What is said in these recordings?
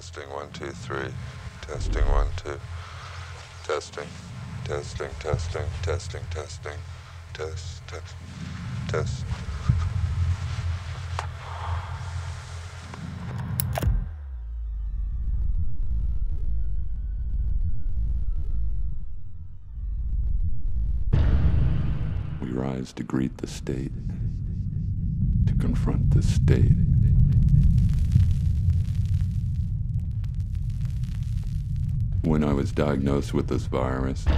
Testing, 1, 2, 3. Testing, 1, 2. Testing, testing, testing, testing, testing. Test, test, test. We rise to greet the state, to confront the state. When I was diagnosed with this virus, it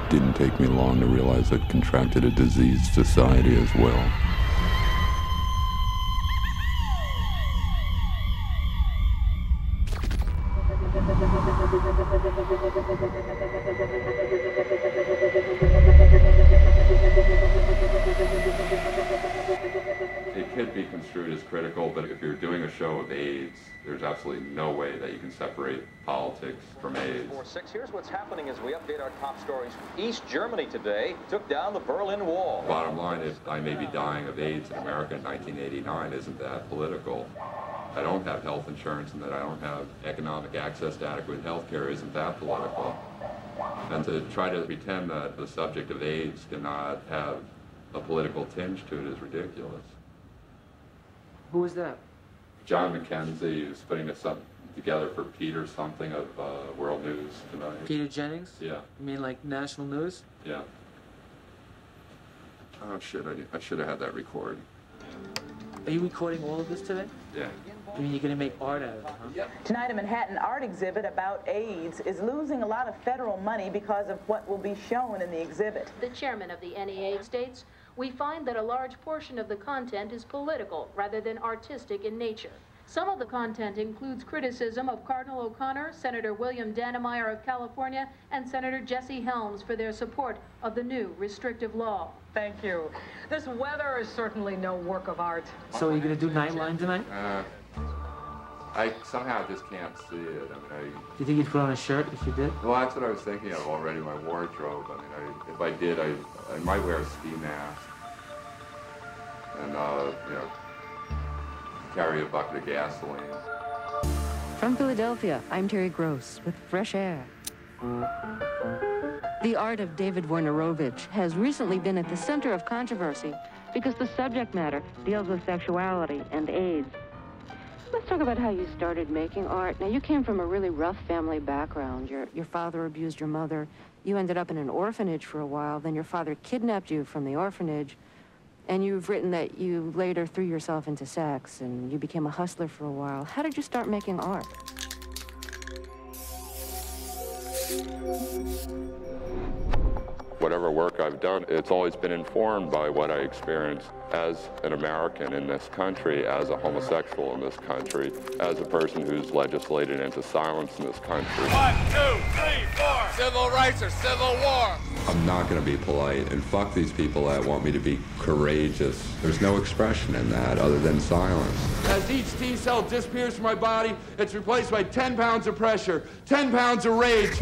didn't take me long to realize I'd contracted a diseased society as well. It could be construed as critical, but if you're doing a show of AIDS, there's absolutely no way that you can separate politics from AIDS. 4-6. Here's what's happening as we update our top stories. East Germany today took down the Berlin Wall. Bottom line is, I may be dying of AIDS in America in 1989. Isn't that political? I don't have health insurance and that I don't have economic access to adequate health care. Isn't that political? And to try to pretend that the subject of AIDS cannot have a political tinge to it is ridiculous. Who was that? John McKenzie, who's putting this up together for Pete or something of World News tonight. Peter Jennings? Yeah. You mean like national news? Yeah. Oh shit, I should have had that recorded. Are you recording all of this today? Yeah. I mean, you're going to make art out of it, huh? Yep. Tonight, a Manhattan art exhibit about AIDS is losing a lot of federal money because of what will be shown in the exhibit. The chairman of the NEA states, "We find that a large portion of the content is political rather than artistic in nature. Some of the content includes criticism of Cardinal O'Connor, Senator William Dannemeyer of California, and Senator Jesse Helms for their support of the new restrictive law." Thank you. This weather is certainly no work of art. So are you going to do Nightline tonight? I somehow just can't see it. I mean, Do you think you'd put on a shirt if you did? well, that's what I was thinking of already, my wardrobe. I mean, if I did, I might wear a ski mask and, you know, carry a bucket of gasoline. From Philadelphia, I'm Terry Gross with Fresh Air. The art of David Wojnarowicz has recently been at the center of controversy because the subject matter deals with sexuality and AIDS. Let's talk about how you started making art. Now, you came from a really rough family background. Your father abused your mother. You ended up in an orphanage for a while. Then your father kidnapped you from the orphanage. And you've written that you later threw yourself into sex and you became a hustler for a while. How did you start making art? Whatever work I've done, it's always been informed by what I experienced as an American in this country, as a homosexual in this country, as a person who's legislated into silence in this country. 1, 2, 3, 4. Civil rights or civil war. I'm not going to be polite, and fuck these people that want me to be courageous. There's no expression in that other than silence. As each T cell disappears from my body, it's replaced by 10 pounds of pressure, 10 pounds of rage.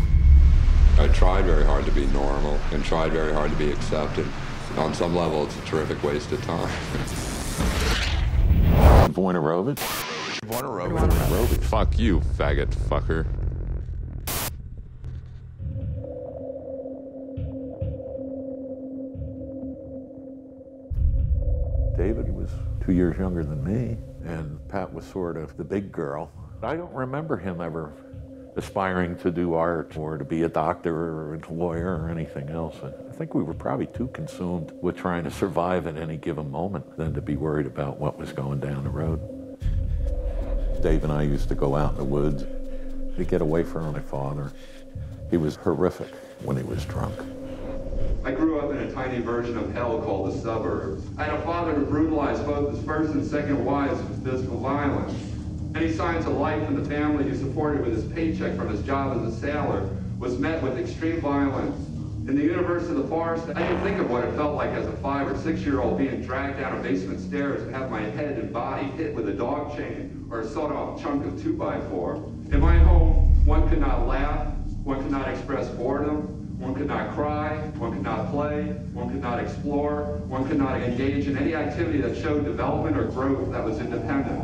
I tried very hard to be normal and tried very hard to be accepted. On some level, it's a terrific waste of time. Wojnarowicz? Wojnarowicz. Fuck you, faggot fucker. David was 2 years younger than me, and Pat was sort of the big girl. I don't remember him ever aspiring to do art or to be a doctor or a lawyer or anything else. I think we were probably too consumed with trying to survive at any given moment than to be worried about what was going down the road. Dave and I used to go out in the woods to get away from my father. He was horrific when he was drunk. I grew up in a tiny version of hell called the suburbs. I had a father who brutalized both his first and second wives with physical violence. Any signs of life in the family he supported with his paycheck from his job as a sailor was met with extreme violence. In the universe of the forest, I didn't think of what it felt like as a 5 or 6 year old being dragged down a basement stairs and have my head and body hit with a dog chain or a sawed-off chunk of 2x4. In my home, one could not laugh, one could not express boredom, one could not cry, one could not play, one could not explore, one could not engage in any activity that showed development or growth that was independent.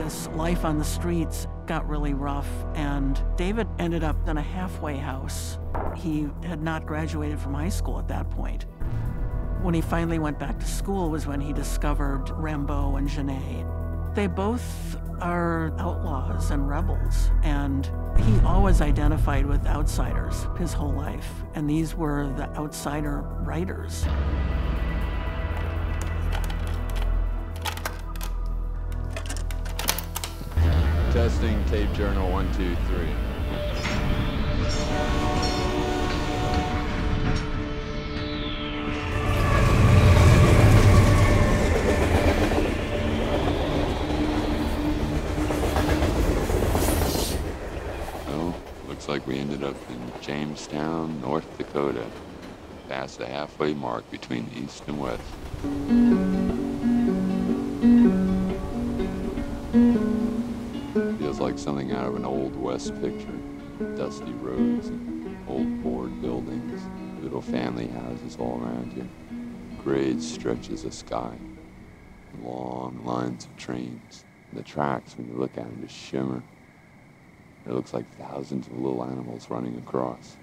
this life on the streets got really rough, and David ended up in a halfway house. He had not graduated from high school at that point. When he finally went back to school was when he discovered Rimbaud and Genet. They both are outlaws and rebels, and he always identified with outsiders his whole life, and these were the outsider writers. Testing tape journal 1, 2, 3. Well, looks like we ended up in Jamestown, North Dakota, past the halfway mark between East and West. Feels like something out of an old West picture. Dusty roads and old board buildings, little family houses all around you. Great stretches of sky, long lines of trains. And the tracks, when you look at them, just shimmer. It looks like thousands of little animals running across.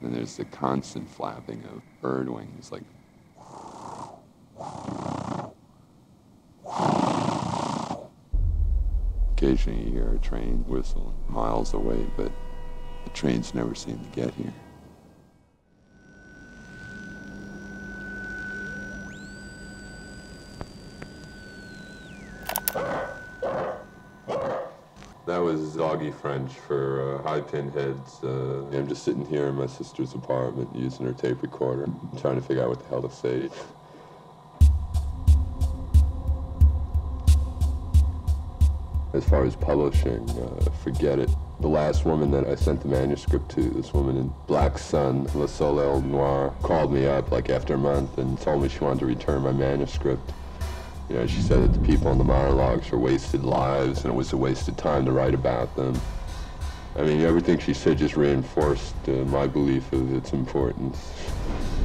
And there's the constant flapping of bird wings, like occasionally you hear a train whistle miles away, but the trains never seem to get here. That was doggy French for high pinheads. I'm just sitting here in my sister's apartment using her tape recorder, trying to figure out what the hell to say. As far as publishing, forget it. The last woman that I sent the manuscript to, this woman in Black Sun, Le Soleil Noir, called me up like after a month and told me she wanted to return my manuscript. You know, she said that the people in the monologues were wasted lives and it was a wasted time to write about them. I mean, everything she said just reinforced my belief of its importance.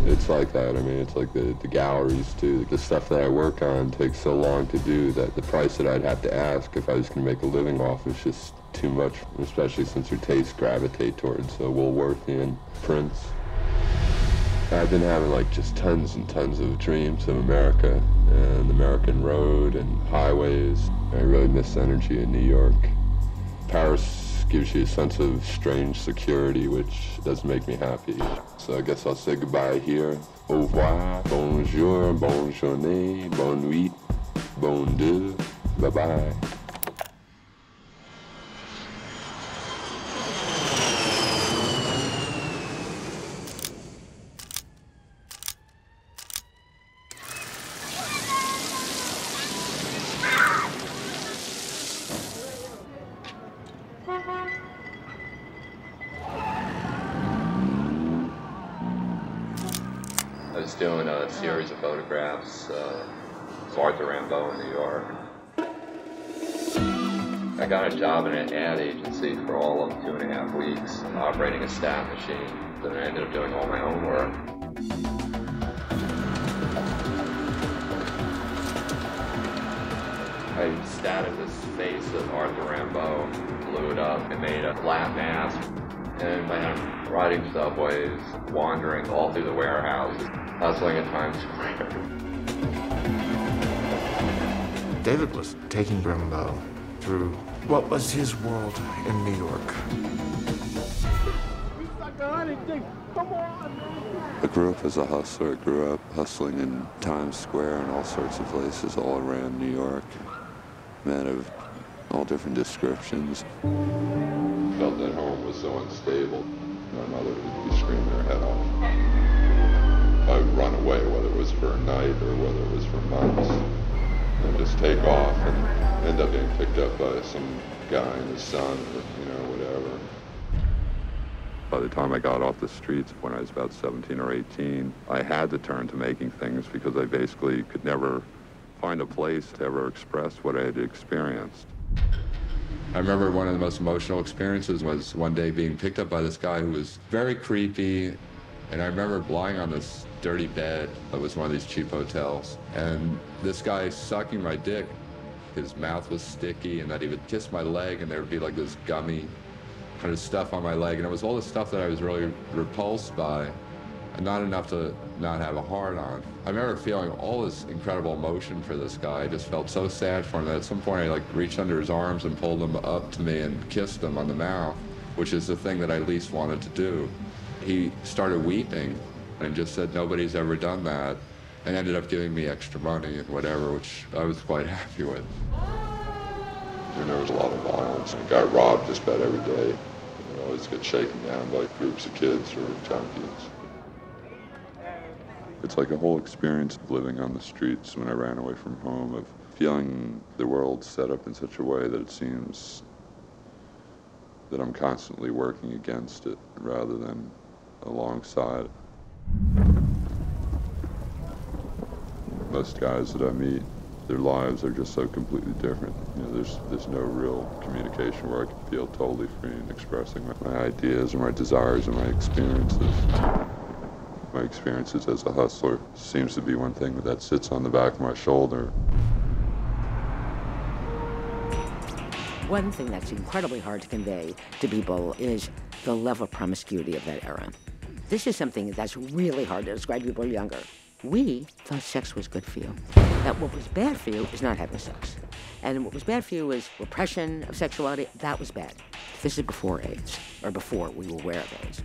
It's like that. I mean, it's like the galleries, too. The stuff that I work on takes so long to do that the price that I'd have to ask if I was going to make a living off is just too much, especially since her tastes gravitate towards Woolworthian prints. I've been having like just tons and tons of dreams of America and the American road and highways. I really miss energy in New York. Paris gives you a sense of strange security, which doesn't make me happy. So I guess I'll say goodbye here. Au revoir, bonjour, bonne journée, bonne nuit, bon deux, bye-bye. I was doing a series of photographs of Arthur Rimbaud in New York. I got a job in an ad agency for all of 2.5 weeks, operating a stamp machine. Then I ended up doing all my own work. I stabbed this face of Arthur Rimbaud, blew it up, and made a flat mask. And I'm riding subways, wandering all through the warehouses, hustling at Times Square. David was taking Rimbaud through what was his world in New York. I grew up as a hustler. I grew up hustling in Times Square and all sorts of places all around New York. Men of all different descriptions. Felt that home was so unstable. My mother would be screaming her head off. I would run away, whether it was for a night or whether it was for months, and just take off and end up being picked up by some guy and his son or, whatever. By the time I got off the streets when I was about 17 or 18, I had to turn to making things because I basically could never find a place to ever express what I had experienced. I remember one of the most emotional experiences was one day being picked up by this guy who was very creepy, and I remember lying on this dirty bed that was one of these cheap hotels, and this guy sucking my dick his mouth was sticky, and that he would kiss my leg and there would be like this gummy kind of stuff on my leg, and it was all the stuff that I was really repulsed by, and not enough to not have a hard-on. I remember feeling all this incredible emotion for this guy. I just felt so sad for him that at some point I like reached under his arms and pulled him up to me and kissed him on the mouth, which is the thing that I least wanted to do. He started weeping and just said nobody's ever done that, and ended up giving me extra money and whatever, which I was quite happy with. And there was a lot of violence. A guy robbed just about every day. You know, always get shaken down by groups of kids or junkies. It's like a whole experience of living on the streets when I ran away from home, of feeling the world set up in such a way that it seems that I'm constantly working against it rather than alongside. Most guys that I meet, their lives are just so completely different. You know, there's no real communication where I can feel totally free in expressing my ideas or my desires or my experiences. My experiences as a hustler seems to be one thing that sits on the back of my shoulder. One thing that's incredibly hard to convey to people is the level of promiscuity of that era. This is something that's really hard to describe to people younger. We thought sex was good for you. That what was bad for you is not having sex. And what was bad for you was repression of sexuality. That was bad. This is before AIDS, or before we were aware of AIDS.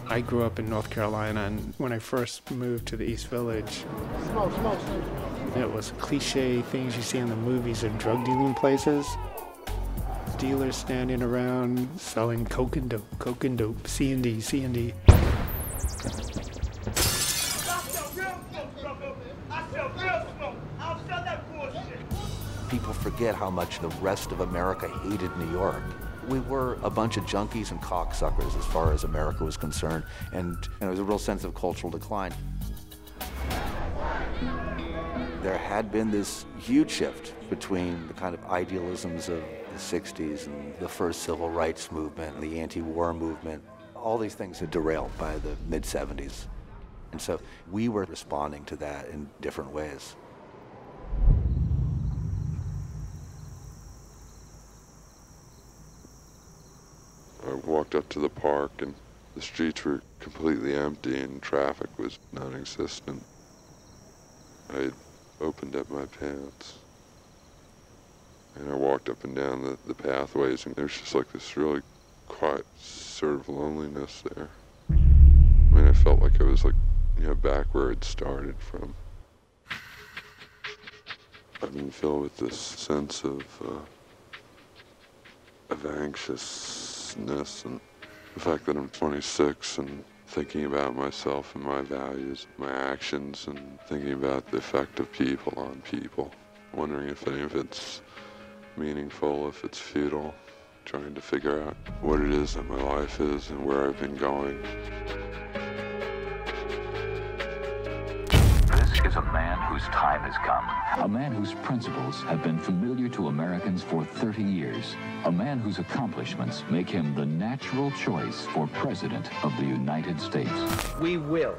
I grew up in North Carolina, and when I first moved to the East Village, it was cliche things you see in the movies of drug dealing places. Dealers standing around selling coke and dope, C&D, C&D. People forget how much the rest of America hated New York. We were a bunch of junkies and cocksuckers as far as America was concerned, and there was a real sense of cultural decline. There had been this huge shift between the kind of idealisms of the 60s and the first civil rights movement and the anti-war movement. All these things had derailed by the mid-70s. And so we were responding to that in different ways. I walked up to the park and the streets were completely empty and traffic was non-existent. I opened up my pants and I walked up and down the pathways, and there's just like this really quiet sort of loneliness there. I mean, I felt like I was like, you know, back where it started from. I've been filled with this sense of anxiousness, and the fact that I'm 26 and thinking about myself and my values, my actions, and thinking about the effect of people on people. Wondering if any of it's meaningful, if it's futile, trying to figure out what it is that my life is and where I've been going. This is a man whose time has come. A man whose principles have been familiar to Americans for 30 years. A man whose accomplishments make him the natural choice for President of the United States. We will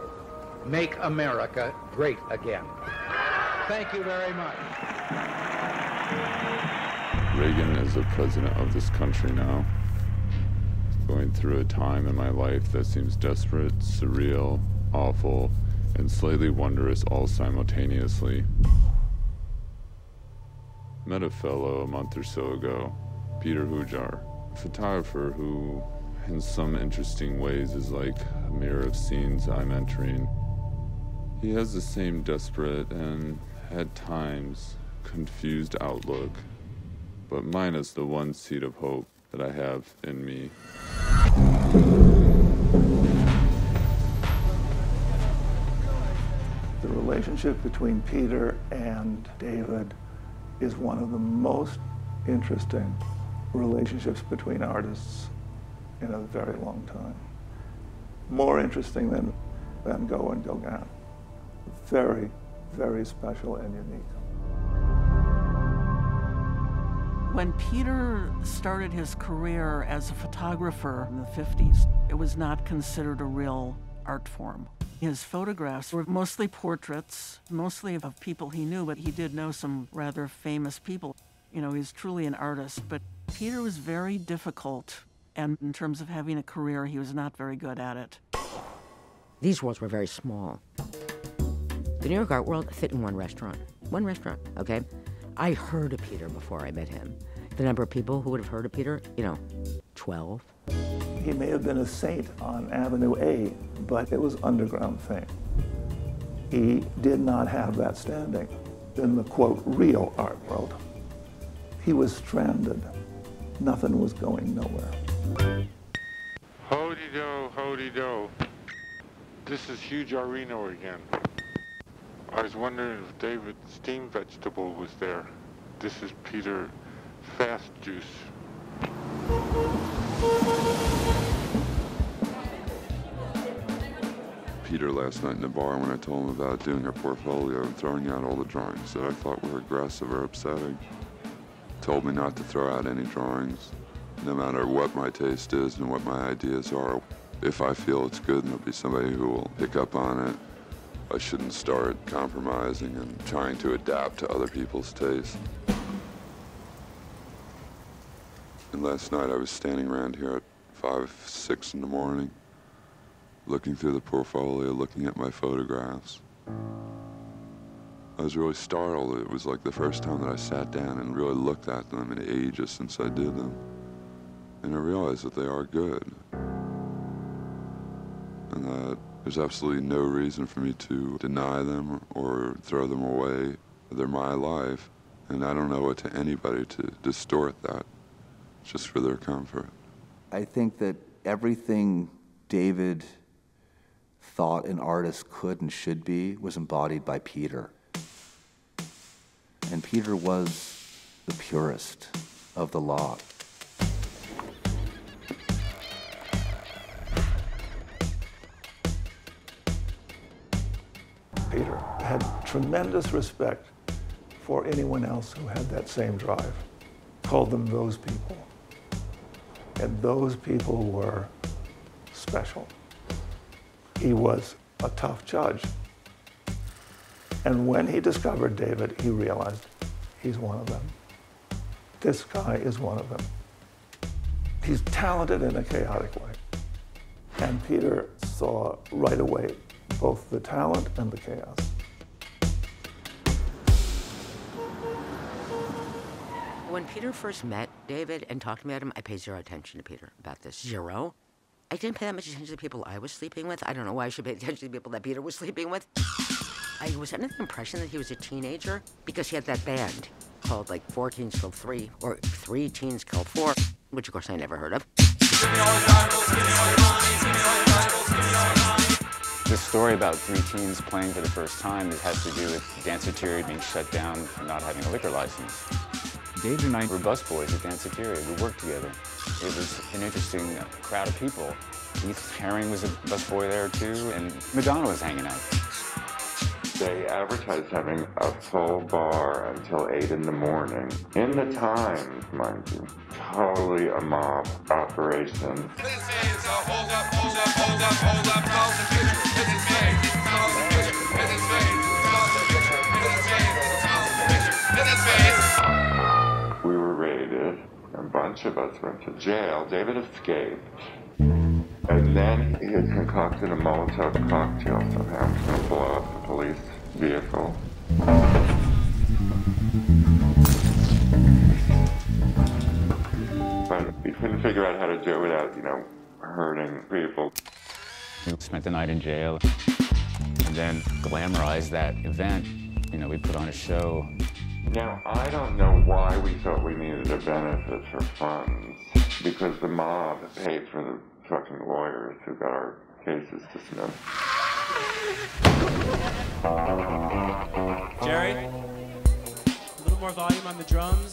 make America great again. Thank you very much. Reagan is the president of this country now. Going through a time in my life that seems desperate, surreal, awful, and slightly wondrous all simultaneously. Met a fellow a month or so ago, Peter Hujar, a photographer who, in some interesting ways, is like a mirror of scenes I'm entering. He has the same desperate and, at times, confused outlook, but minus the one seed of hope that I have in me. The relationship between Peter and David is one of the most interesting relationships between artists in a very long time. More interesting than Van Gogh and Gauguin. Very, very special and unique. When Peter started his career as a photographer in the 50s, it was not considered a real art form. His photographs were mostly portraits, mostly of people he knew, but he did know some rather famous people. You know, he's truly an artist, but Peter was very difficult, and in terms of having a career, he was not very good at it. These worlds were very small. The New York art world fit in one restaurant, okay? I heard of Peter before I met him. The number of people who would have heard of Peter, 12. He may have been a saint on Avenue A, but it was underground fame. He did not have that standing in the, quote, real art world. He was stranded. Nothing was going nowhere. Hody-do, hody-do. This is Hugh Jarino again. I was wondering if David Steam Vegetable was there. This is Peter Fast Juice. Peter last night in the bar when I told him about doing our portfolio and throwing out all the drawings that I thought were aggressive or upsetting. Told me not to throw out any drawings, no matter what my taste is and what my ideas are. If I feel it's good and there'll be somebody who will pick up on it, I shouldn't start compromising and trying to adapt to other people's taste. And last night I was standing around here at 5, 6 in the morning, looking through the portfolio, looking at my photographs. I was really startled. It was like the first time that I sat down and really looked at them in ages since I did them. And I realized that they are good. And that there's absolutely no reason for me to deny them or throw them away. They're my life, and I don't owe it to anybody to distort that, just for their comfort. I think that everything David thought an artist could and should be was embodied by Peter. And Peter was the purest of the lot. Peter had tremendous respect for anyone else who had that same drive. Called them those people. And those people were special. He was a tough judge. And when he discovered David, he realized he's one of them. This guy is one of them. He's talented in a chaotic way. And Peter saw right away both the talent and the chaos. When Peter first met David and talked about him, I paid zero attention to Peter about this. Zero. I didn't pay that much attention to the people I was sleeping with. I don't know why I should pay attention to the people that Peter was sleeping with. I was under the impression that he was a teenager because he had that band called like 4 Teens Killed 3 or 3 Teens Killed 4, which of course I never heard of. The story about 3 teens playing for the first time has to do with Danceteria being shut down for not having a liquor license. David and I were busboys at Danceteria. We worked together. It was an interesting crowd of people. Keith Haring was a busboy there too, and Madonna was hanging out. They advertised having a full bar until 8 in the morning. In the Times, mind you. Totally a mob operation. We were raided. A bunch of us went to jail. David escaped. And then he had concocted a Molotov cocktail somehow. He was going to blow up the police vehicle. But he couldn't figure out how to do it without, hurting people. We spent the night in jail and then glamorized that event. We put on a show. Now, I don't know why we thought we needed a benefit for funds, because the mob paid for the fucking lawyers who got our cases dismissed. Jerry, a little more volume on the drums.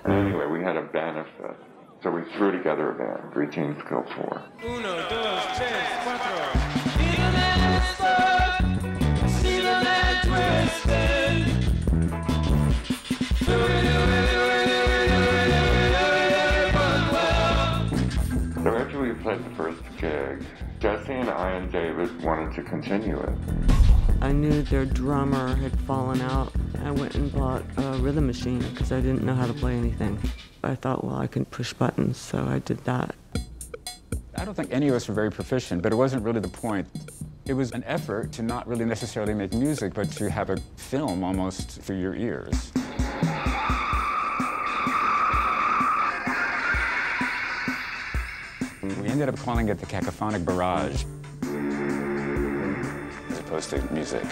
Anyway, we had a benefit, so we threw together a band, 3 Teens Killed 4. 1, 2, 3, 4. So after we played the first gig, Jesse and I and David wanted to continue it. I knew their drummer had fallen out. I went and bought a rhythm machine because I didn't know how to play anything. I thought, well, I can push buttons, so I did that. I don't think any of us were very proficient, but it wasn't really the point. It was an effort to not really necessarily make music, but to have a film almost for your ears. We ended up calling it the cacophonic barrage, as opposed to music.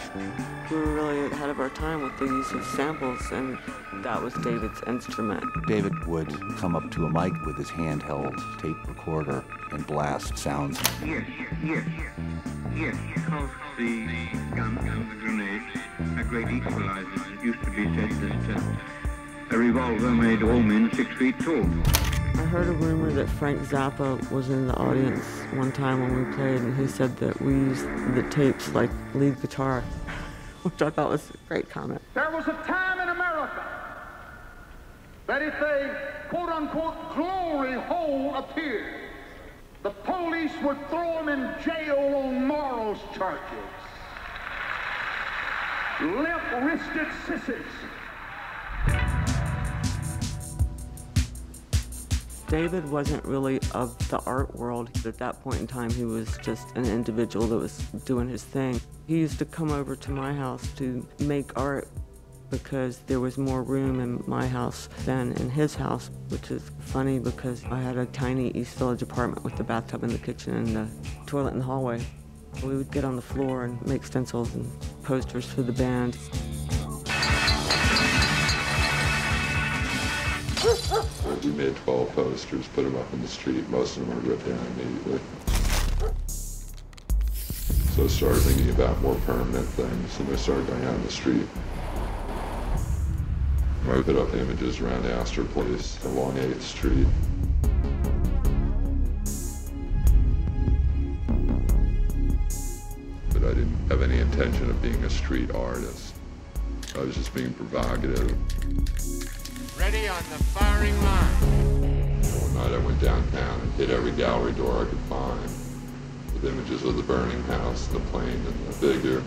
We were really ahead of our time with the use of samples, and that was David's instrument. David would come up to a mic with his handheld tape recorder and blast sounds. Yes, because the guns and the grenades are great equalizers. It used to be said that a revolver made all men 6 feet tall. I heard a rumor that Frank Zappa was in the audience one time when we played, and he said that we used the tapes like lead guitar, which I thought was a great comment. There was a time in America that if a quote-unquote glory hole appeared, the police would throw them in jail on morals charges. Limp-wristed sissies. David wasn't really of the art world. At that point in time, he was just an individual that was doing his thing. He used to come over to my house to make art because there was more room in my house than in his house, which is funny because I had a tiny East Village apartment with the bathtub in the kitchen and the toilet in the hallway. We would get on the floor and make stencils and posters for the band. We made 12 posters, put them up in the street. Most of them were ripped down immediately. So I started thinking about more permanent things, and I started going out in the street. I put up images around Astor Place along 8th Street. But I didn't have any intention of being a street artist. I was just being provocative. Ready on the firing line. One night I went downtown and hit every gallery door I could find with images of the burning house, the plane, and the figure.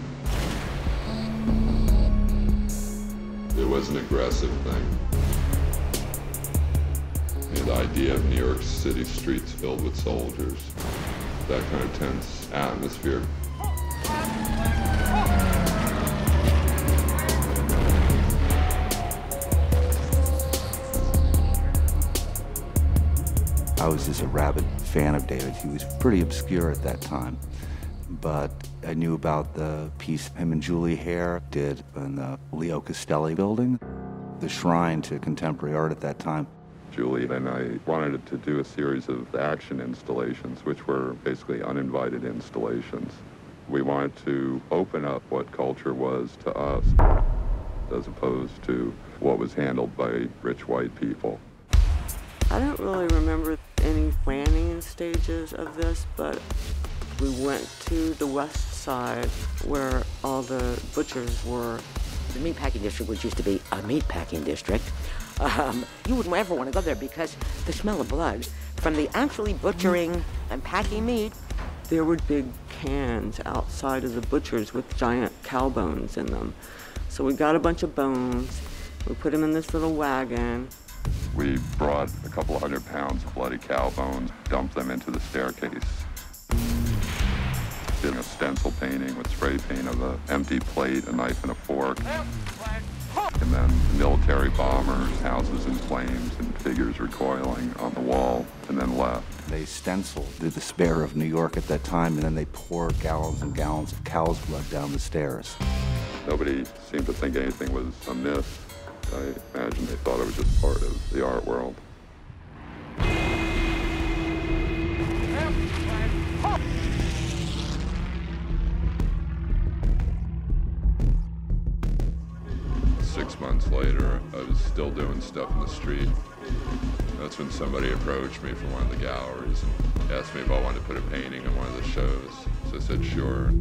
It was an aggressive thing. The idea of New York City streets filled with soldiers, that kind of tense atmosphere. I was just a rabid fan of David. He was pretty obscure at that time, but I knew about the piece him and Julie Hare did in the Leo Castelli building, the shrine to contemporary art at that time. Julie and I wanted to do a series of action installations, which were basically uninvited installations. We wanted to open up what culture was to us, as opposed to what was handled by rich white people. I don't really remember any planning stages of this, but we went to the west side where all the butchers were. The meatpacking district, which used to be a meatpacking district, you wouldn't ever want to go there because the smell of blood from the actually butchering and packing meat. There were big cans outside of the butchers with giant cow bones in them. So we got a bunch of bones, we put them in this little wagon. We brought a couple 100 pounds of bloody cow bones, dumped them into the staircase. Did a stencil painting with spray paint of an empty plate, a knife, and a fork. And then military bombers, houses in flames, and figures recoiling on the wall, and then left. They stenciled the despair of New York at that time, and then they poured gallons and gallons of cow's blood down the stairs. Nobody seemed to think anything was amiss. I imagine they thought it was just part of the art world. Six months later, I was still doing stuff in the street. That's when somebody approached me from one of the galleries and asked me if I wanted to put a painting in one of the shows. So I said, sure.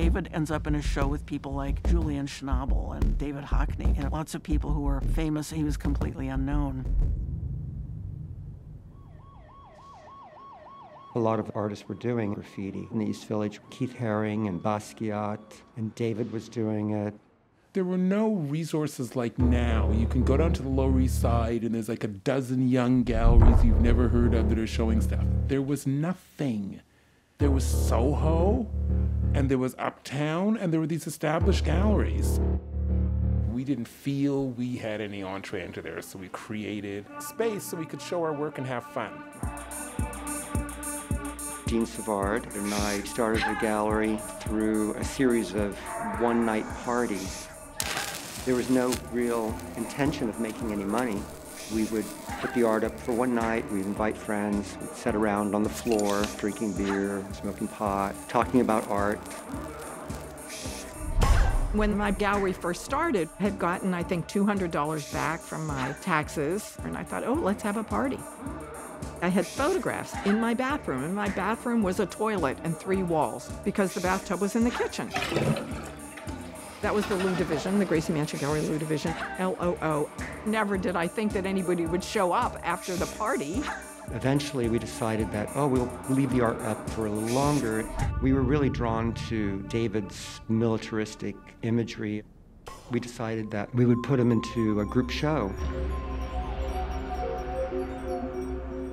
David ends up in a show with people like Julian Schnabel and David Hockney, and lots of people who were famous. He was completely unknown. A lot of artists were doing graffiti in the East Village. Keith Haring and Basquiat, and David was doing it. There were no resources like now. You can go down to the Lower East Side and there's like a dozen young galleries you've never heard of that are showing stuff. There was nothing. There was Soho, and there was Uptown, and there were these established galleries. We didn't feel we had any entree into there, so we created space so we could show our work and have fun. Jean Savard and I started the gallery through a series of one-night parties. There was no real intention of making any money. We would put the art up for one night, we'd invite friends, we'd sit around on the floor, drinking beer, smoking pot, talking about art. When my gallery first started, I had gotten, I think, $200 back from my taxes, and I thought, oh, let's have a party. I had photographs in my bathroom, and my bathroom was a toilet and 3 walls because the bathtub was in the kitchen. That was the Lou Division, the Gracie Mansion Gallery Lou Division, LOO. Never did I think that anybody would show up after the party. Eventually we decided that, oh, we'll leave the art up for a little longer. We were really drawn to David's militaristic imagery. We decided that we would put him into a group show.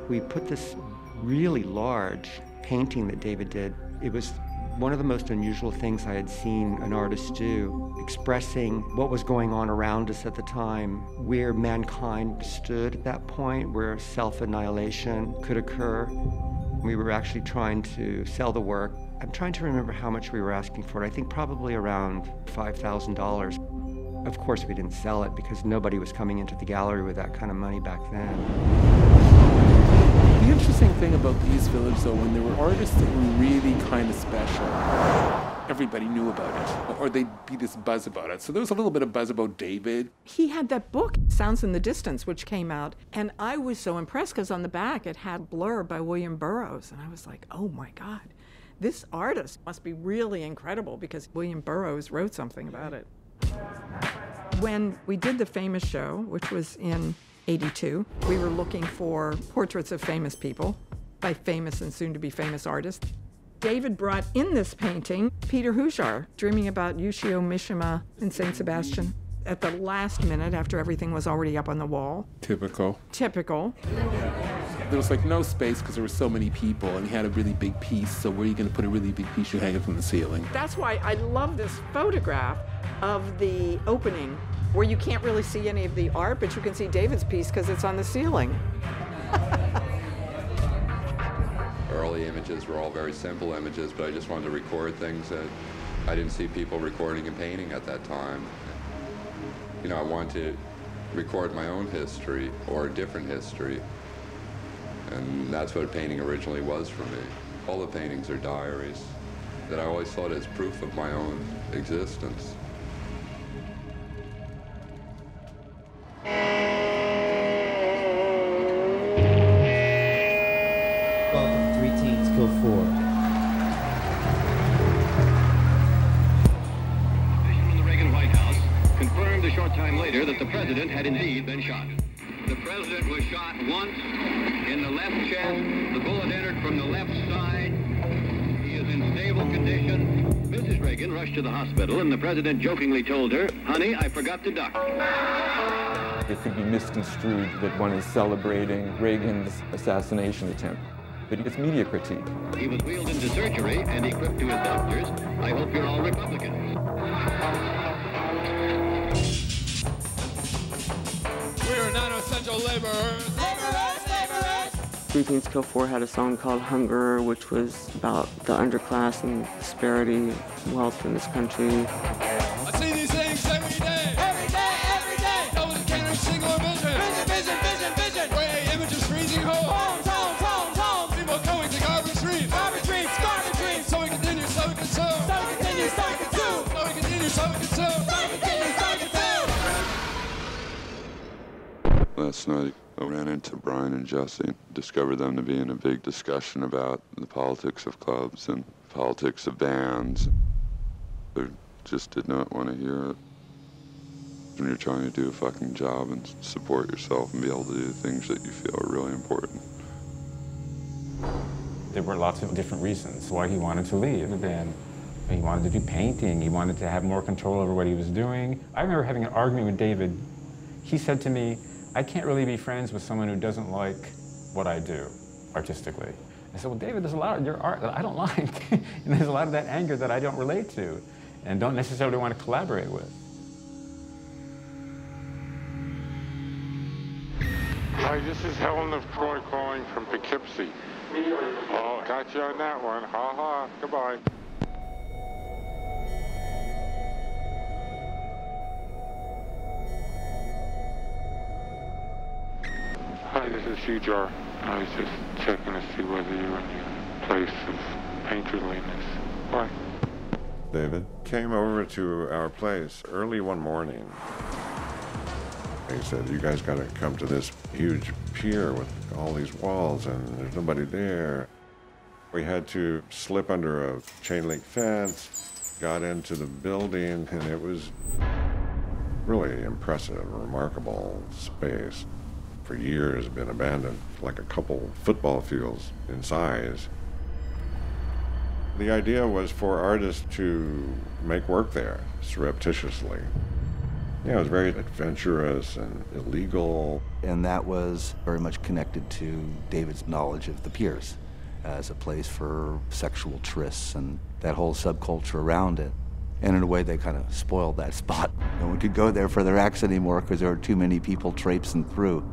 We put this really large painting that David did. It was one of the most unusual things I had seen an artist do, expressing what was going on around us at the time, where mankind stood at that point, where self-annihilation could occur. We were actually trying to sell the work. I'm trying to remember how much we were asking for it. I think probably around $5,000. Of course, we didn't sell it because nobody was coming into the gallery with that kind of money back then. The interesting thing about the East Village, though, when there were artists that were really kind of special, everybody knew about it, or they'd be this buzz about it. So there was a little bit of buzz about David. He had that book, Sounds in the Distance, which came out, and I was so impressed because on the back it had a blurb by William Burroughs, and I was like, oh my God, this artist must be really incredible because William Burroughs wrote something about it. When we did the famous show, which was in '82, we were looking for portraits of famous people by famous and soon-to-be famous artists. David brought in this painting, Peter Hujar, dreaming about Ushio Mishima and St. Sebastian at the last minute after everything was already up on the wall. Typical. Typical. There was like no space because there were so many people, and he had a really big piece, so where are you going to put a really big piece? You hang it from the ceiling. That's why I love this photograph of the opening, where you can't really see any of the art, but you can see David's piece because it's on the ceiling. Early images were all very simple images, but I just wanted to record things that I didn't see people recording and painting at that time. You know, I wanted to record my own history or a different history, and that's what painting originally was for me. All the paintings are diaries that I always thought as proof of my own existence. 3 teens killed 4. From the Reagan White House confirmed a short time later that the president had indeed been shot. The president was shot once in the left chest. The bullet entered from the left side. He is in stable condition. Mrs. Reagan rushed to the hospital, and the president jokingly told her, "Honey, I forgot to duck." It could be misconstrued that one is celebrating Reagan's assassination attempt, but it's media critique. He was wheeled into surgery and equipped to his doctors. I hope you're all Republicans. We are non-essential laborers. Laborers, laborers. 3 Teens Kill 4 had a song called Hunger, which was about the underclass and disparity, wealth in this country. I see these things every day. Every day, every day. No one can have single vision. Vision, vision, vision, vision. Way images freezing home. Home, home, home, home. People going to garbage streets. Garbage streets, garbage streets. So we continue, so we consume. So we continue, so we consume. So we continue, so we consume. So we continue, so we consume. Last night, I ran into Brian and Jesse, discovered them to be in a big discussion about the politics of clubs and politics of bands. I just did not want to hear it. When you're trying to do a fucking job and support yourself and be able to do things that you feel are really important. There were lots of different reasons why he wanted to leave the band. He wanted to do painting. He wanted to have more control over what he was doing. I remember having an argument with David. He said to me, I can't really be friends with someone who doesn't like what I do artistically. I said, well, David, there's a lot of your art that I don't like. And there's a lot of that anger that I don't relate to and don't necessarily want to collaborate with. Hi, this is Helen of Troy calling from Poughkeepsie. Oh, got you on that one. Ha ha. Goodbye. Hi, this is Hujar. I was just checking to see whether you're in your place of painterliness. Bye. David came over to our place early one morning. He said, you guys got to come to this huge pier with all these walls and there's nobody there. We had to slip under a chain link fence, got into the building, and it was really impressive, remarkable space. For years been abandoned, like a couple football fields in size. The idea was for artists to make work there surreptitiously. Yeah, it was very adventurous and illegal. And that was very much connected to David's knowledge of the piers as a place for sexual trysts and that whole subculture around it. And in a way, they kind of spoiled that spot. No one could go there for their acts anymore because there were too many people traipsing through.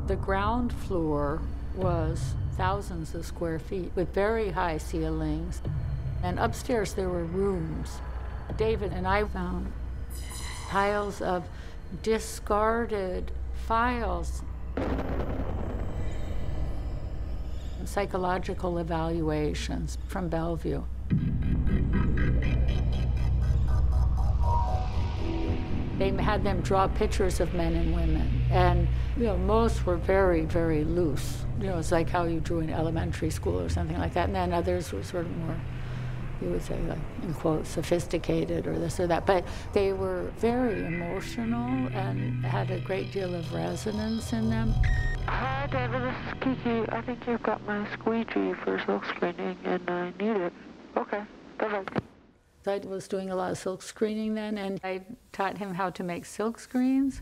The ground floor was thousands of square feet with very high ceilings. And upstairs there were rooms. David and I found piles of discarded files, psychological evaluations from Bellevue. They had them draw pictures of men and women, and most were very, very loose. It's like how you drew in elementary school or something like that, and then others were sort of more, you would say, like, in quotes, sophisticated or this or that. But they were very emotional and had a great deal of resonance in them. Hi, David, this is Kiki. I think you've got my squeegee for silk screening, and I need it. Okay, perfect. I was doing a lot of silk screening then, and I taught him how to make silk screens.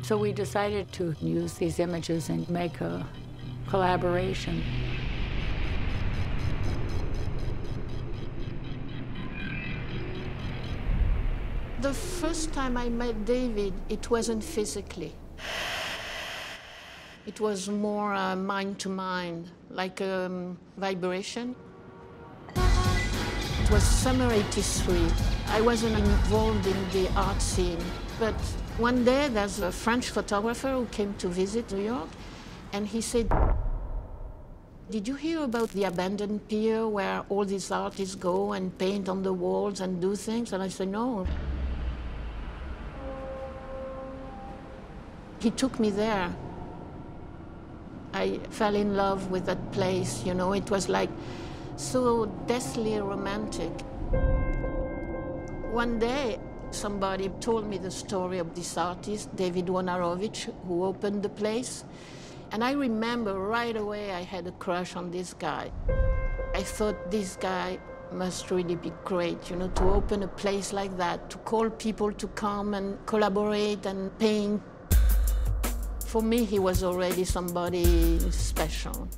So we decided to use these images and make a collaboration. The first time I met David, it wasn't physically. It was more mind to mind, like a vibration. It was summer '83. I wasn't involved in the art scene, but one day there's a French photographer who came to visit New York, and he said, "Did you hear about the abandoned pier where all these artists go and paint on the walls and do things?" And I said, "No." He took me there. I fell in love with that place, it was like so deathly romantic. One day, somebody told me the story of this artist, David Wojnarowicz, who opened the place. And I remember right away I had a crush on this guy. I thought this guy must really be great, to open a place like that, to call people to come and collaborate and paint. For me, he was already somebody special.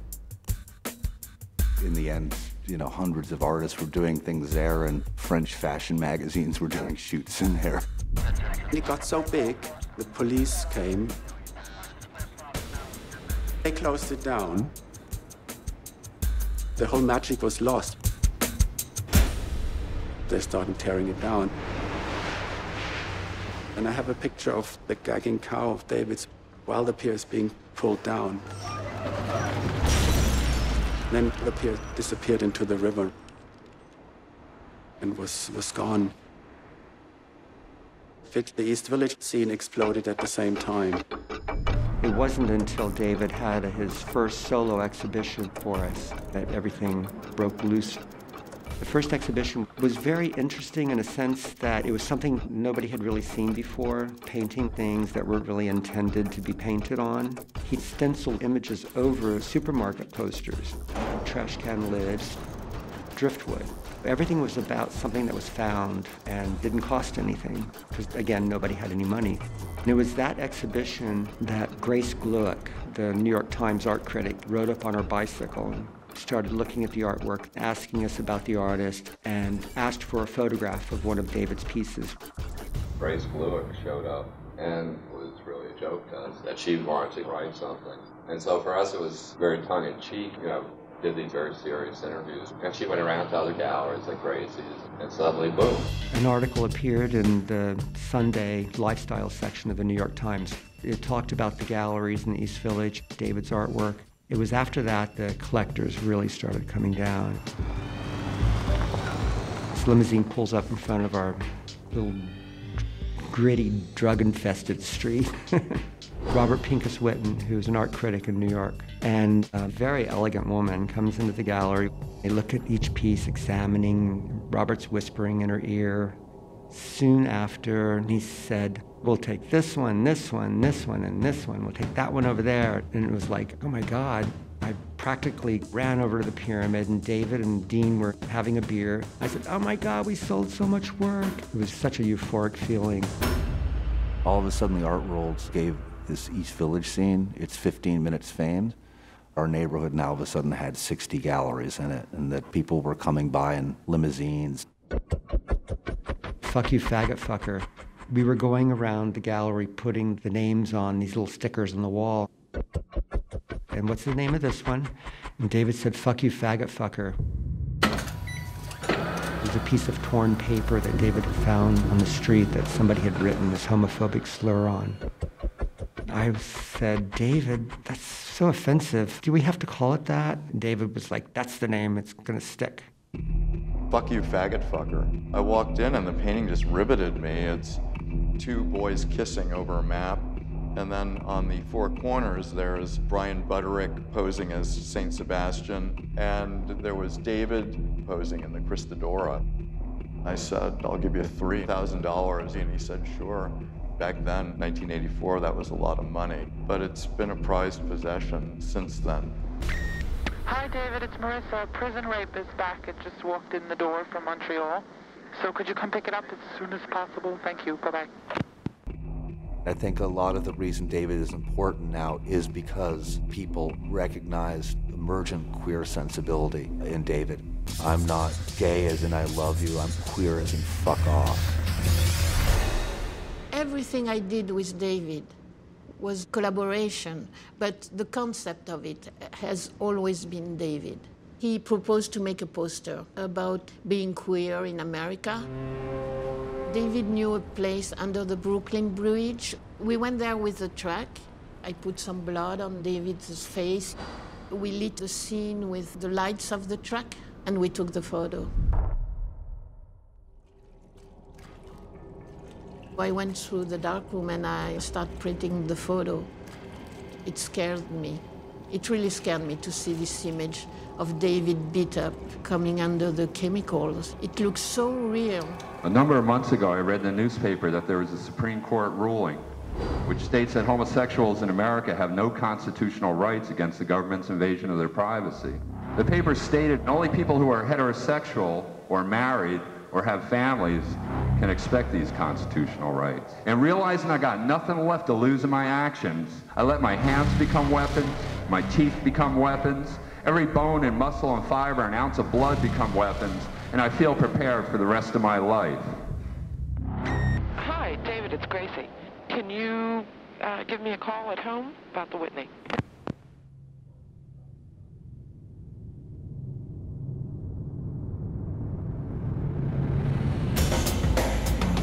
In the end, hundreds of artists were doing things there, and French fashion magazines were doing shoots in there. It got so big, the police came. They closed it down. The whole magic was lost. They started tearing it down. And I have a picture of the gagging cow of David's while the pier is being pulled down. Then the pier disappeared into the river and was gone. The East Village scene exploded at the same time. It wasn't until David had his first solo exhibition for us that everything broke loose. The first exhibition was very interesting in a sense that it was something nobody had really seen before, painting things that weren't really intended to be painted on. He stenciled images over supermarket posters, trash can lids, driftwood. Everything was about something that was found and didn't cost anything, because again, nobody had any money. And it was that exhibition that Grace Gluick, the New York Times art critic, rode up on her bicycle and started looking at the artwork, asking us about the artist, and asked for a photograph of one of David's pieces. Grace Gluick showed up and was really a joke to us that she wanted to write something. And so for us it was very tongue-in-cheek, did these very serious interviews. And she went around to other galleries like Gracie's, and suddenly, boom. An article appeared in the Sunday lifestyle section of the New York Times. It talked about the galleries in the East Village, David's artwork. It was after that the collectors really started coming down. This limousine pulls up in front of our little gritty, drug-infested street. Robert Pincus Witten, who's an art critic in New York, and a very elegant woman comes into the gallery. They look at each piece, examining. Robert's whispering in her ear. Soon after, he said, "We'll take this one, this one, this one, and this one. We'll take that one over there." And it was like, oh my God. I practically ran over to the pyramid, and David and Dean were having a beer. I said, oh my God, we sold so much work. It was such a euphoric feeling. All of a sudden, the art world gave this East Village scene its 15 minutes fame. Our neighborhood now all of a sudden had 60 galleries in it, and that people were coming by in limousines. Fuck you, faggot fucker. We were going around the gallery putting the names on these little stickers on the wall. And what's the name of this one? And David said, fuck you, faggot fucker. It was a piece of torn paper that David had found on the street that somebody had written this homophobic slur on. I said, David, that's so offensive. Do we have to call it that? And David was like, that's the name, it's gonna stick. Fuck you, faggot fucker. I walked in and the painting just riveted me. It's two boys kissing over a map. And then on the four corners, there's Brian Butterick posing as Saint Sebastian. And there was David posing in the Christodora. I said, I'll give you $3,000. And he said, sure. Back then, 1984, that was a lot of money. But it's been a prized possession since then. Hi, David, it's Marissa. A prison rapist back. It just walked in the door from Montreal. So could you come pick it up as soon as possible? Thank you. Bye-bye. I think a lot of the reason David is important now is because people recognize emergent queer sensibility in David. I'm not gay as in I love you, I'm queer as in fuck off. Everything I did with David was collaboration, but the concept of it has always been David. He proposed to make a poster about being queer in America. David knew a place under the Brooklyn Bridge. We went there with a truck. I put some blood on David's face. We lit the scene with the lights of the truck, and we took the photo. I went through the darkroom and I started printing the photo. It scared me. It really scared me to see this image of David beat up, coming under the chemicals. It looks so real. A number of months ago, I read in the newspaper that there was a Supreme Court ruling which states that homosexuals in America have no constitutional rights against the government's invasion of their privacy. The paper stated only people who are heterosexual or married or have families can expect these constitutional rights. And realizing I got nothing left to lose in my actions, I let my hands become weapons, my teeth become weapons, every bone and muscle and fiber, an ounce of blood become weapons, and I feel prepared for the rest of my life. Hi, David, it's Gracie. Can you give me a call at home about the Whitney?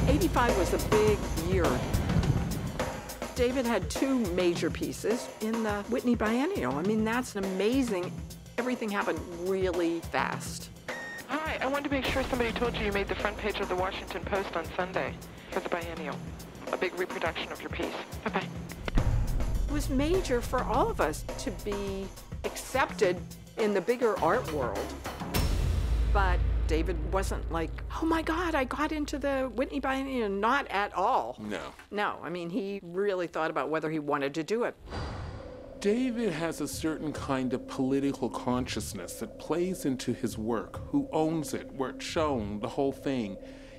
'85 was a big year. David had two major pieces in the Whitney Biennial. I mean, that's amazing. Everything happened really fast. Hi, I wanted to make sure somebody told you made the front page of the Washington Post on Sunday for the Biennial. A big reproduction of your piece. Bye-bye. It was major for all of us to be accepted in the bigger art world. But David wasn't like, oh my God, I got into the Whitney Biennial. Not at all. No. No, I mean, he really thought about whether he wanted to do it. David has a certain kind of political consciousness that plays into his work. Who owns it, where it's shown, the whole thing.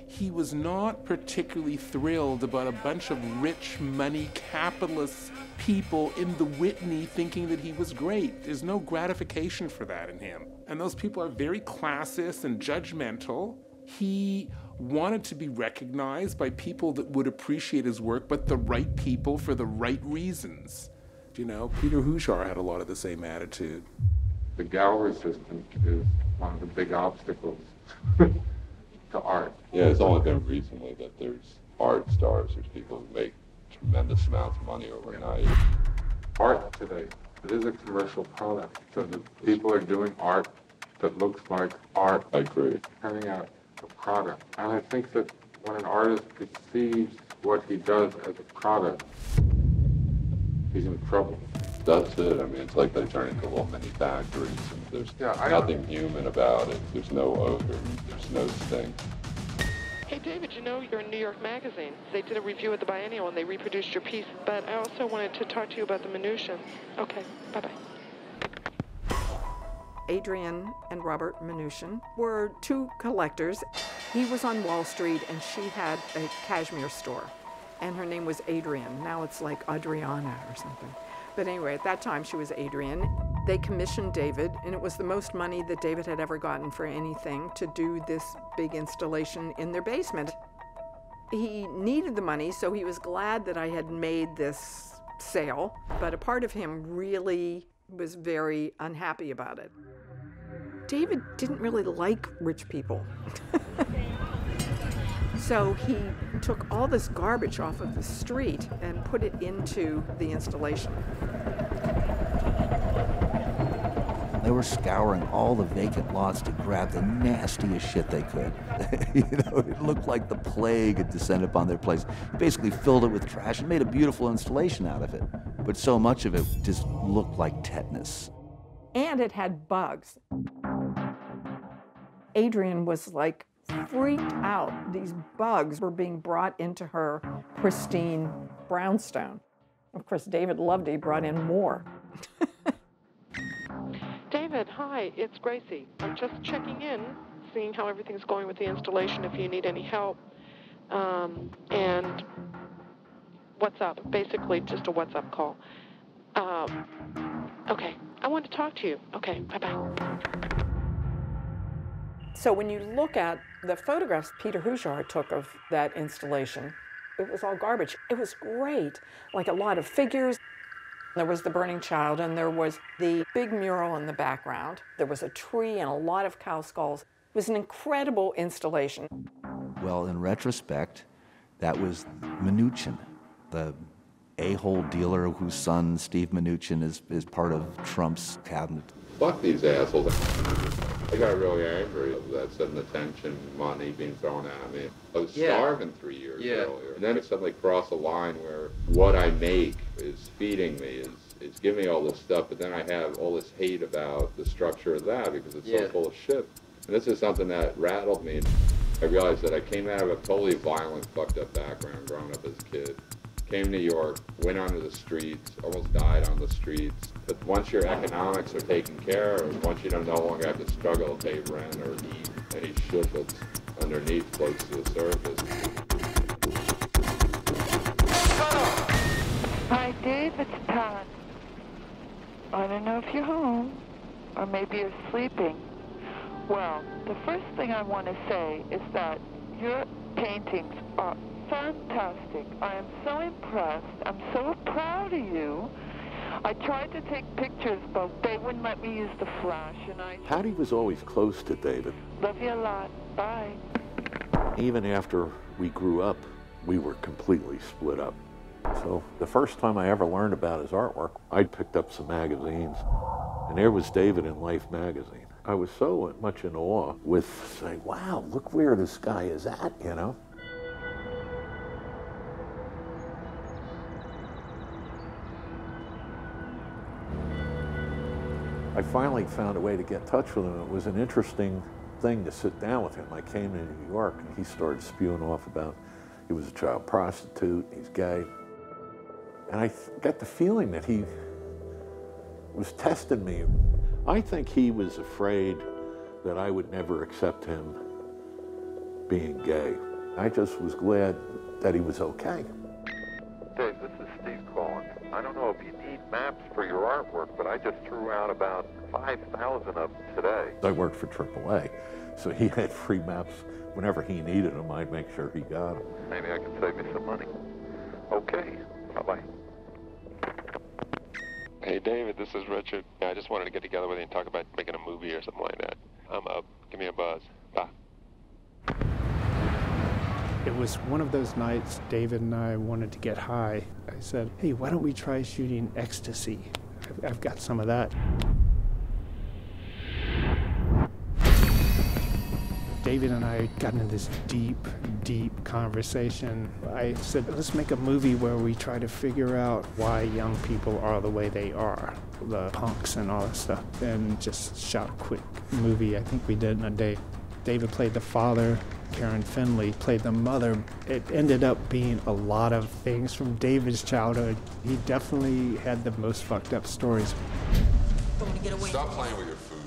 He was not particularly thrilled about a bunch of rich, money, capitalist people in the Whitney thinking that he was great. There's no gratification for that in him. And those people are very classist and judgmental. He wanted to be recognized by people that would appreciate his work, but the right people for the right reasons. You know, Peter Hujar had a lot of the same attitude. The gallery system is one of the big obstacles to art. Yeah, it's only been recently that there's art stars, there's people who make tremendous amounts of money overnight. Art today, it is a commercial product, so the people are doing art that looks like art. I agree. Turning out a product. And I think that when an artist perceives what he does as a product, he's in trouble. That's it. I mean, it's like they turn into little mini factories, and there's nothing human about it. There's no odor. There's no stink. Hey, David, you know you're in New York Magazine. They did a review of the biennial, and they reproduced your piece. But I also wanted to talk to you about the minutiae. Okay, bye-bye. Adrienne and Robert Mnuchin were two collectors. He was on Wall Street, and she had a cashmere store. And her name was Adrienne. Now it's like Adriana or something. But anyway, at that time, she was Adrienne. They commissioned David, and it was the most money that David had ever gotten for anything to do this big installation in their basement. He needed the money, so he was glad that I had made this sale, but a part of him really was very unhappy about it. David didn't really like rich people. So he took all this garbage off of the street and put it into the installation. They were scouring all the vacant lots to grab the nastiest shit they could. You know, it looked like the plague had descended upon their place. Basically filled it with trash and made a beautiful installation out of it. But so much of it just looked like tetanus. And it had bugs. Adrienne was like freaked out. These bugs were being brought into her pristine brownstone. Of course, David loved it. He brought in more. David, hi, it's Gracie. I'm just checking in, seeing how everything's going with the installation, if you need any help. And what's up? Basically, just a what's up call. Okay, I want to talk to you. Okay, bye-bye. So when you look at the photographs Peter Hujar took of that installation, it was all garbage. It was great, like a lot of figures. There was the burning child, and there was the big mural in the background. There was a tree and a lot of cow skulls. It was an incredible installation. Well, in retrospect, that was Mnuchin, the a-hole dealer whose son, Steve Mnuchin, is part of Trump's cabinet. Fuck these assholes. I got really angry at that sudden attention, money being thrown at me. I was starving 3 years earlier. And then it suddenly crossed a line where what I make is feeding me, is giving me all this stuff, but then I have all this hate about the structure of that because it's so full of shit. And this is something that rattled me. I realized that I came out of a totally violent, fucked up background growing up as a kid. Came to New York, went onto the streets, almost died on the streets. But once your economics are taken care of, once you don't no longer have to struggle to pay rent or eat any shit that's underneath floats to the surface. Hi, Dave, it's Pat. I don't know if you're home, or maybe you're sleeping. Well, the first thing I want to say is that your paintings are fantastic. I am so impressed. I'm so proud of you. I tried to take pictures, but they wouldn't let me use the flash, and Patty was always close to David. Love you a lot. Bye. Even after we grew up, we were completely split up. So the first time I ever learned about his artwork, I picked up some magazines, and there was David in Life magazine. I was so much in awe with saying, wow, look where this guy is at, you know? I finally found a way to get in touch with him. It was an interesting thing to sit down with him. I came to New York and he started spewing off about he was a child prostitute, he's gay. And I got the feeling that he was testing me. I think he was afraid that I would never accept him being gay. I just was glad that he was okay. Dave, this is Steve calling. I don't know if you need maps for your artwork, but I just threw out about 5,000 of them today. I worked for AAA, so he had free maps. Whenever he needed them, I'd make sure he got them. Maybe I can save me some money. Okay, bye-bye. Hey, David, this is Richard. I just wanted to get together with you and talk about making a movie or something like that. I'm up. Give me a buzz. Bye. It was one of those nights David and I wanted to get high. I said, hey, why don't we try shooting ecstasy? I've got some of that. David and I got into this deep, deep conversation. I said, let's make a movie where we try to figure out why young people are the way they are, the punks and all that stuff, and just shot a quick movie. I think we did in a day. David played the father, Karen Finley played the mother. It ended up being a lot of things from David's childhood. He definitely had the most fucked up stories. Stop playing with your food.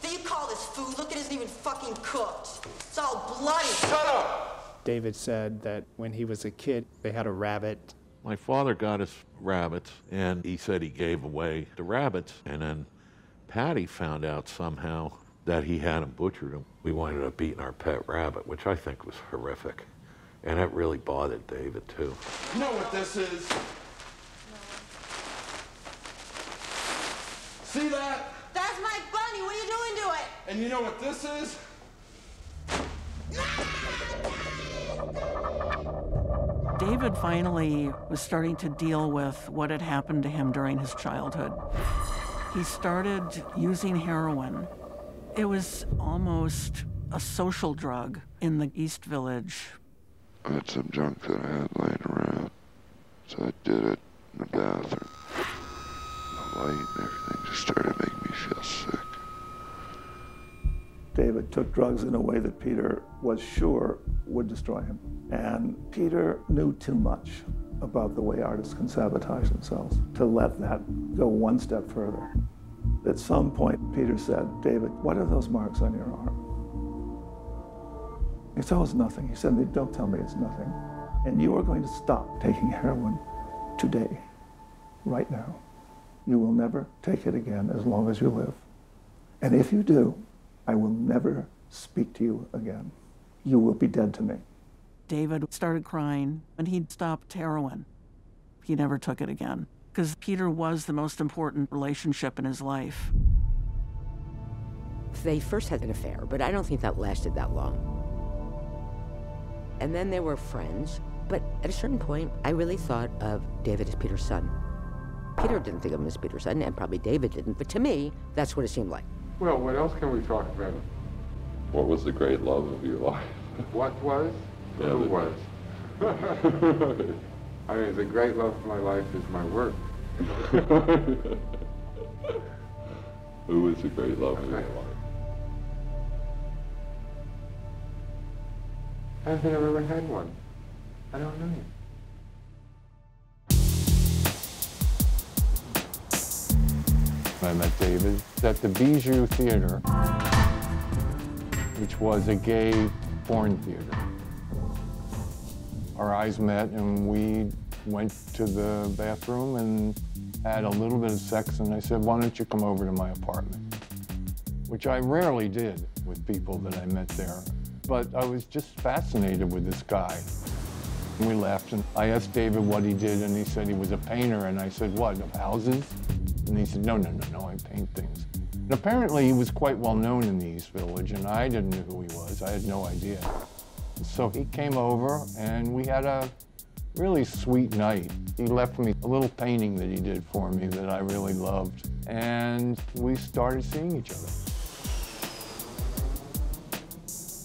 Do you call this food? Look, it isn't even fucking cooked. It's all bloody. Shut up! David said that when he was a kid, they had a rabbit. My father got us rabbits, and he said he gave away the rabbits, and then Patty found out somehow that he hadn't butchered them. We wound up eating our pet rabbit, which I think was horrific. And it really bothered David, too. You know what this is? See that? That's my bunny. What are you doing to it? And you know what this is? David finally was starting to deal with what had happened to him during his childhood. He started using heroin. It was almost a social drug in the East Village. I had some junk that I had laying around, so I did it in the bathroom. The light and everything just started making me feel sick. David took drugs in a way that Peter was sure would destroy him. And Peter knew too much about the way artists can sabotage themselves to let that go one step further. At some point, Peter said, David, what are those marks on your arm? He said, oh, it's nothing. He said, don't tell me it's nothing. And you are going to stop taking heroin today, right now. You will never take it again as long as you live. And if you do, I will never speak to you again. You will be dead to me. David started crying, and he stopped heroin. He never took it again, because Peter was the most important relationship in his life. They first had an affair, but I don't think that lasted that long. And then they were friends, but at a certain point, I really thought of David as Peter's son. Peter didn't think of him as Peter's son, and probably David didn't, but to me, that's what it seemed like. Well, what else can we talk about? What was the great love of your life? What was? Yeah, Who was? I mean, the great love of my life is my work. Who was the great love of your life? I don't think I've ever had one. I don't know. I met David at the Bijou Theater, which was a gay porn theater. Our eyes met and we went to the bathroom and had a little bit of sex, and I said, why don't you come over to my apartment? Which I rarely did with people that I met there. But I was just fascinated with this guy. And we left, and I asked David what he did, and he said he was a painter, and I said, what, of houses? And he said, no, I paint things. And apparently he was quite well known in the East Village, and I didn't know who he was. I had no idea. So he came over, and we had a really sweet night. He left me a little painting that he did for me that I really loved, and we started seeing each other.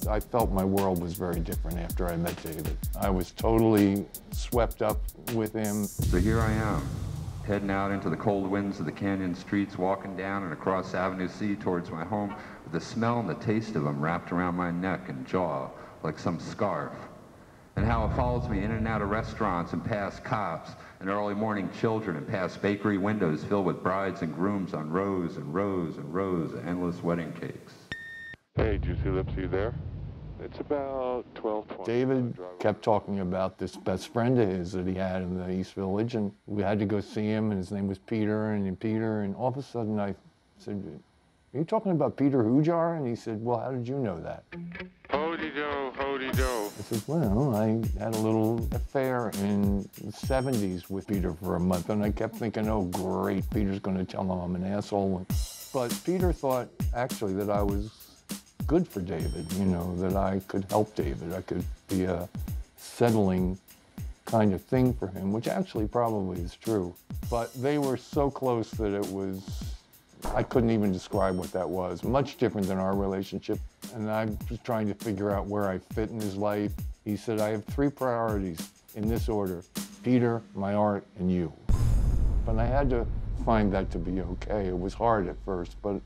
I felt my world was very different after I met David. I was totally swept up with him. So here I am, heading out into the cold winds of the canyon streets, walking down and across Avenue C towards my home, with the smell and the taste of them wrapped around my neck and jaw like some scarf. And how it follows me in and out of restaurants and past cops and early morning children and past bakery windows filled with brides and grooms on rows and rows and rows of endless wedding cakes. Hey, Juicy Lips, are you there? It's about 12:20. David kept talking about this best friend of his that he had in the East Village, and we had to go see him, and his name was Peter, and all of a sudden I said, "Are you talking about Peter Hujar?" And he said, "Well, how did you know that?" Hody-do, hody-do. I said, "Well, I had a little affair in the 70s with Peter for a month," and I kept thinking, "Oh, great, Peter's going to tell him I'm an asshole." But Peter thought, actually, that I was good for David, you know, that I could help David. I could be a settling kind of thing for him, which actually probably is true. But they were so close that it was, I couldn't even describe what that was. Much different than our relationship. And I was trying to figure out where I fit in his life. He said, "I have 3 priorities in this order: Peter, my art, and you." But I had to find that to be okay. It was hard at first, but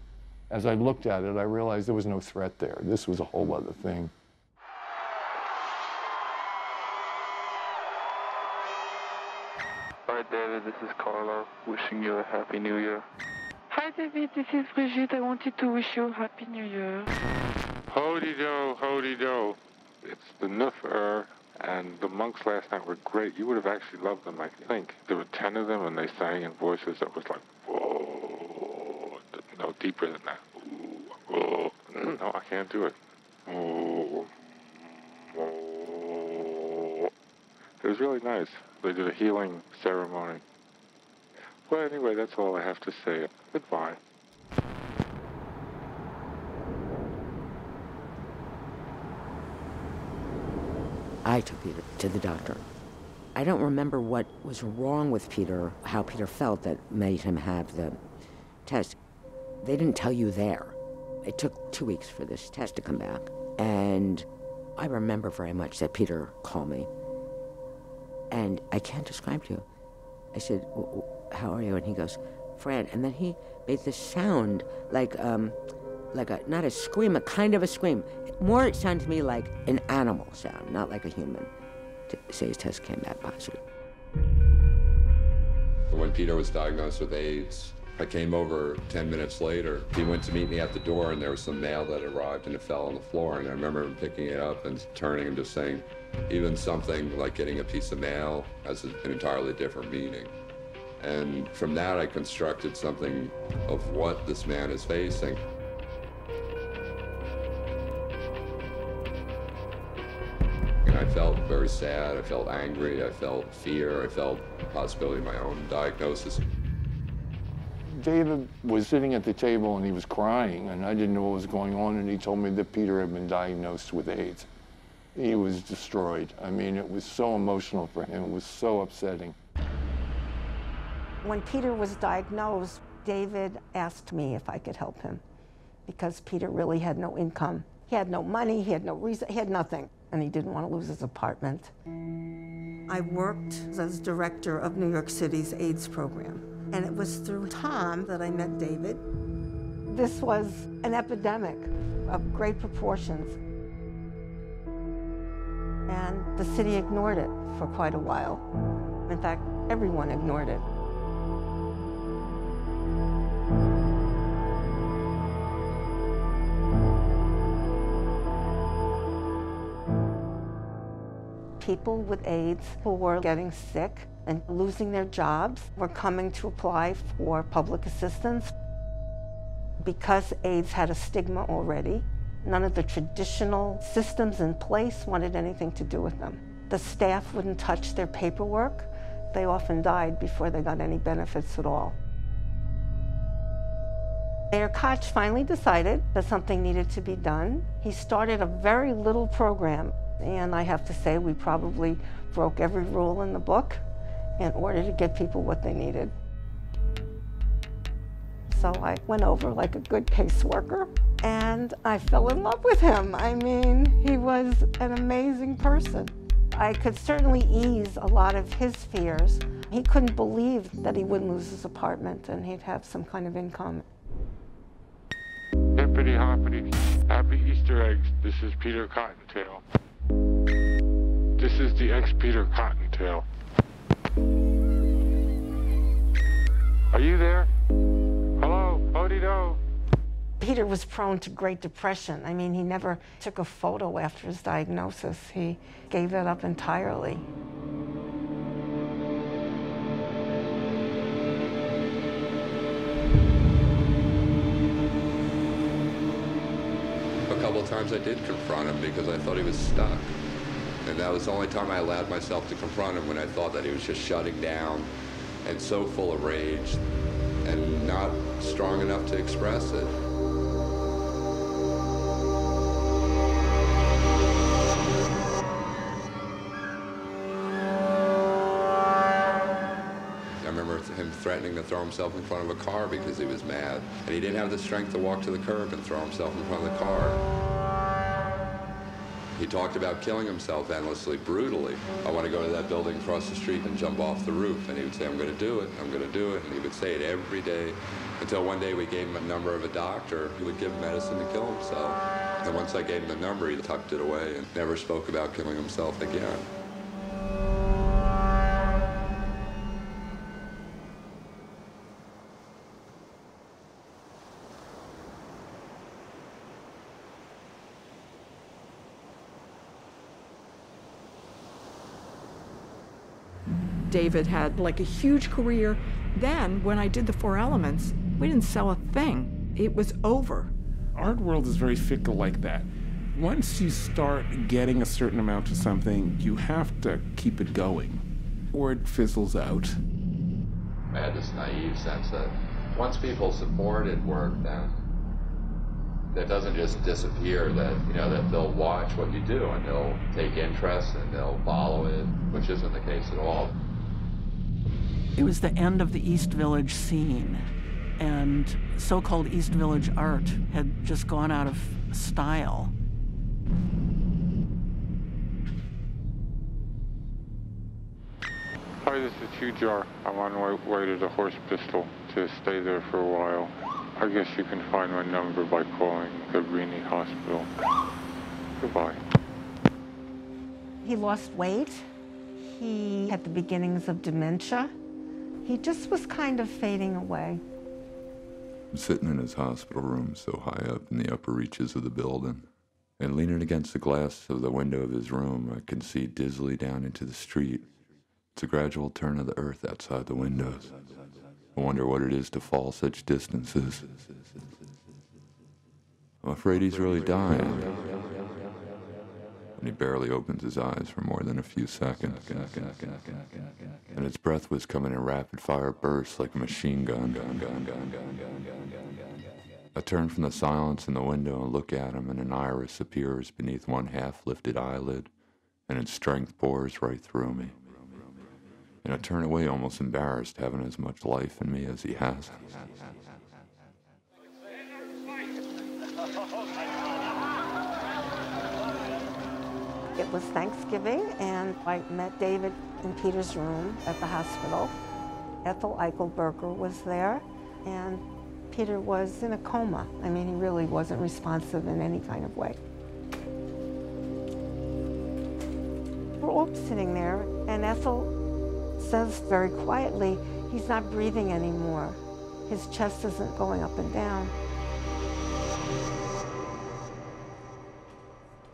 as I looked at it, I realized there was no threat there. This was a whole other thing. Hi, David, this is Carla, wishing you a Happy New Year. Hi, David, this is Brigitte. I wanted to wish you a Happy New Year. Hody-do, hody-do. It's the Nuffer, and the monks last night were great. You would have actually loved them, I think. There were 10 of them, and they sang in voices that was like, whoa, no deeper than that. Ooh, no, I can't do it. It was really nice. They did a healing ceremony. Well, anyway, that's all I have to say. Goodbye. I took Peter to the doctor. I don't remember what was wrong with Peter, how Peter felt that made him have the test. They didn't tell you there. It took 2 weeks for this test to come back. And I remember very much that Peter called me. And I can't describe to you. I said, "How are you?" And he goes, "Fran." And then he made this sound like not a scream, a kind of a scream. More it sounded to me like an animal sound, not like a human, to say his test came back positive. When Peter was diagnosed with AIDS, I came over 10 minutes later. He went to meet me at the door, and there was some mail that arrived, and it fell on the floor. And I remember him picking it up and turning and just saying, even something like getting a piece of mail has an entirely different meaning. And from that, I constructed something of what this man is facing. And I felt very sad, I felt angry, I felt fear, I felt the possibility of my own diagnosis. David was sitting at the table and he was crying, and I didn't know what was going on, and he told me that Peter had been diagnosed with AIDS. He was destroyed. I mean, it was so emotional for him. It was so upsetting. When Peter was diagnosed, David asked me if I could help him because Peter really had no income. He had no money, he had no reason, he had nothing, and he didn't want to lose his apartment. I worked as director of New York City's AIDS program, and it was through Tom that I met David. This was an epidemic of great proportions, and the city ignored it for quite a while. In fact, everyone ignored it. People with AIDS who were getting sick and losing their jobs were coming to apply for public assistance. Because AIDS had a stigma already, none of the traditional systems in place wanted anything to do with them. The staff wouldn't touch their paperwork. They often died before they got any benefits at all. Mayor Koch finally decided that something needed to be done. He started a very little program, and I have to say we probably broke every rule in the book in order to get people what they needed. So I went over like a good caseworker, and I fell in love with him. I mean, he was an amazing person. I could certainly ease a lot of his fears He couldn't believe that he wouldn't lose his apartment and he'd have some kind of income. Hippity hoppity, happy Easter eggs. This is Peter Cottontail. This is the ex-Peter Cottontail. Are you there? Hello, howdy-do. Peter was prone to Great Depression. I mean, he never took a photo after his diagnosis. He gave it up entirely. A couple of times I did confront him because I thought he was stuck. And that was the only time I allowed myself to confront him, when I thought that he was just shutting down and so full of rage and not strong enough to express it. I remember him threatening to throw himself in front of a car because he was mad. And he didn't have the strength to walk to the curb and throw himself in front of the car. He talked about killing himself endlessly, brutally. I want to go to that building across the street and jump off the roof. And he would say, I'm going to do it, I'm going to do it. And he would say it every day, until one day we gave him a number of a doctor who would give him medicine to kill himself. And once I gave him the number, he tucked it away and never spoke about killing himself again. David had like a huge career. Then, when I did the Four Elements, we didn't sell a thing. It was over. Art world is very fickle like that. Once you start getting a certain amount of something, you have to keep it going, or it fizzles out. I had this naive sense that once people supported work, then that doesn't just disappear, that, you know, that they'll watch what you do and they'll take interest and they'll follow it, which isn't the case at all. It was the end of the East Village scene, and so-called East Village art had just gone out of style. Hi, this is Hugh Jar. I'm on my way to the Horse Pistol to stay there for a while. I guess you can find my number by calling Cabrini Hospital. Goodbye. He lost weight. He had the beginnings of dementia. He just was kind of fading away. I'm sitting in his hospital room so high up in the upper reaches of the building, and leaning against the glass of the window of his room, I can see dizzily down into the street. It's a gradual turn of the earth outside the windows. I wonder what it is to fall such distances. I'm afraid he's really dying. And he barely opens his eyes for more than a few seconds. And his breath was coming in rapid-fire bursts like a machine gun. I turn from the silence in the window and look at him, and an iris appears beneath one half-lifted eyelid, and its strength bores right through me. And I turn away almost embarrassed, having as much life in me as he has. It was Thanksgiving, and I met David in Peter's room at the hospital. Ethel Eichelberger was there, and Peter was in a coma. I mean, he really wasn't responsive in any kind of way. We're all sitting there, and Ethel says very quietly, he's not breathing anymore. His chest isn't going up and down.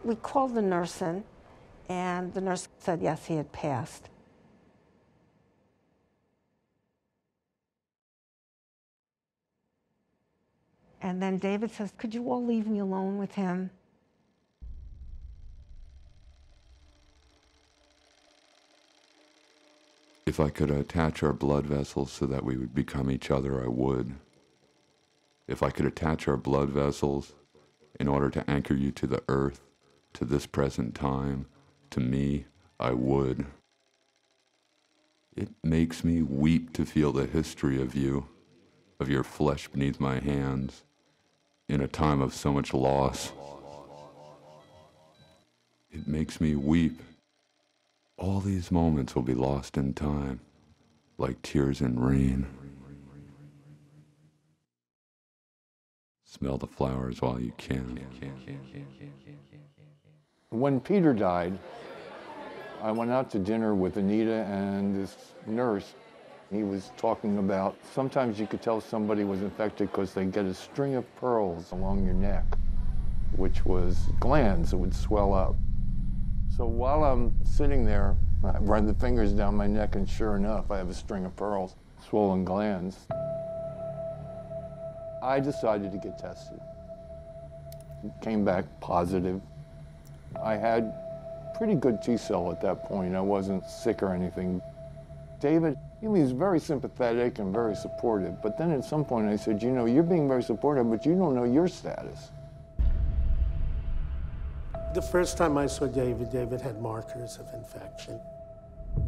We called the nurse in, and the nurse said yes, he had passed. And then David says, could you all leave me alone with him? If I could attach our blood vessels so that we would become each other, I would. If I could attach our blood vessels in order to anchor you to the earth, to this present time, to me, I would. It makes me weep to feel the history of you, of your flesh beneath my hands, in a time of so much loss. It makes me weep. All these moments will be lost in time. like tears in rain. Smell the flowers while you can. When Peter died, I went out to dinner with Anita and this nurse. He was talking about sometimes you could tell somebody was infected because they get a string of pearls along your neck, which was glands that would swell up. So while I'm sitting there, I run the fingers down my neck, and sure enough, I have a string of pearls, swollen glands. I decided to get tested. It came back positive. I had pretty good T-cell at that point. I wasn't sick or anything. David, he was very sympathetic and very supportive, but then at some point I said, you know, you're being very supportive, but you don't know your status. The first time I saw David, David had markers of infection.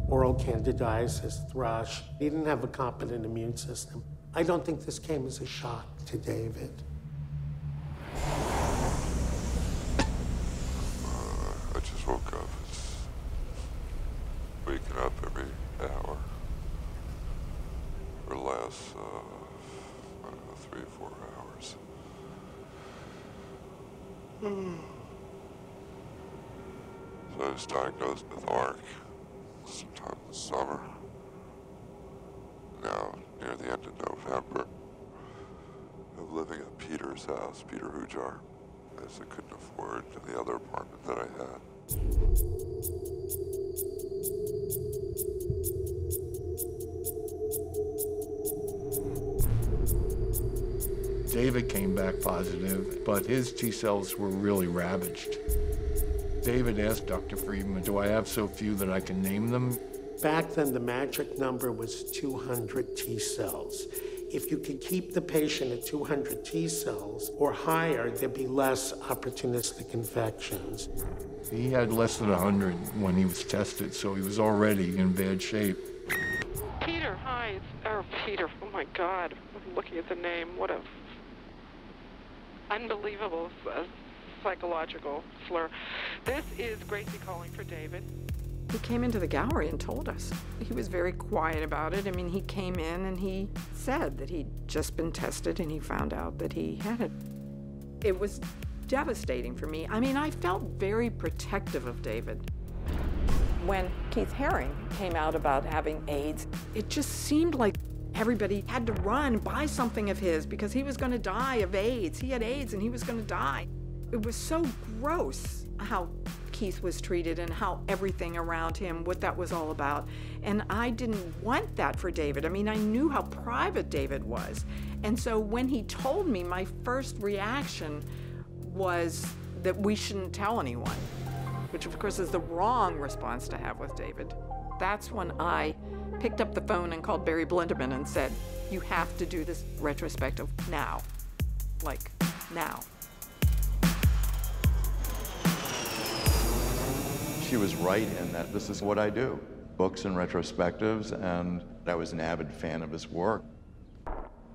Oral candidiasis, thrush. He didn't have a competent immune system. I don't think this came as a shock to David. I just woke up. It's waking up every hour for the last, I don't know, 3 or 4 hours. So I was diagnosed with ARC sometime this summer. Now, near the end of November, I'm living at Peter's house, Peter Hujar, as I couldn't afford the other apartment that I had. David came back positive, but his T-cells were really ravaged. David asked Dr. Friedman, do I have so few that I can name them? Back then, the magic number was 200 T cells. If you could keep the patient at 200 T cells or higher, there'd be less opportunistic infections. He had less than 100 when he was tested, so he was already in bad shape. Peter, hi. Peter, oh my God. I'm looking at the name. What a unbelievable psychological slur. This is Gracie calling for David. He came into the gallery and told us. He was very quiet about it. I mean, he came in and he said that he'd just been tested and he found out that he had it. It was devastating for me. I mean, I felt very protective of David. When Keith Haring came out about having AIDS, it just seemed like everybody had to run and buy something of his because he was going to die of AIDS. He had AIDS and he was going to die. It was so gross how Keith was treated and how everything around him, what that was all about. And I didn't want that for David. I mean, I knew how private David was. And so when he told me, my first reaction was that we shouldn't tell anyone, which of course is the wrong response to have with David. That's when I picked up the phone and called Barry Blinderman and said, you have to do this retrospective now, like now. She was right in that this is what I do, books and retrospectives, and I was an avid fan of his work.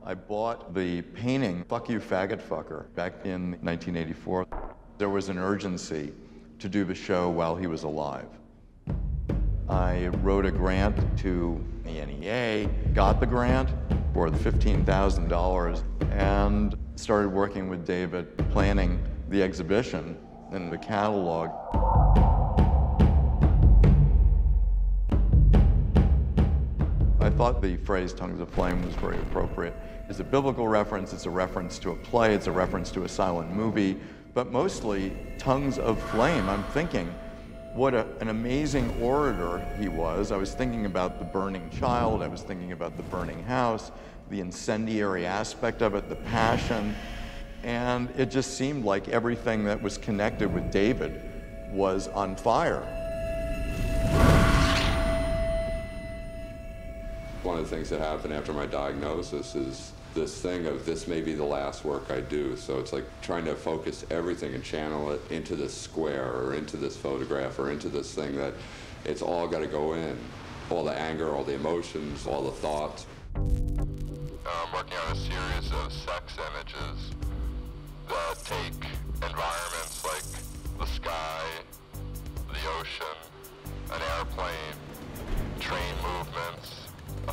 I bought the painting, Fuck You Faggot Fucker, back in 1984. There was an urgency to do the show while he was alive. I wrote a grant to the NEA, got the grant for the $15,000, and started working with David, planning the exhibition and the catalog. I thought the phrase Tongues of Flame was very appropriate. It's a biblical reference, it's a reference to a play, it's a reference to a silent movie, but mostly Tongues of Flame. I'm thinking, what an amazing orator he was. I was thinking about the burning child, I was thinking about the burning house, the incendiary aspect of it, the passion, and it just seemed like everything that was connected with David was on fire. One of the things that happened after my diagnosis is this thing of this may be the last work I do. So it's like trying to focus everything and channel it into this square or into this photograph or into this thing that it's all got to go in. All the anger, all the emotions, all the thoughts. I'm working on a series of sex images that take environments like the sky, the ocean, an airplane, train movements, a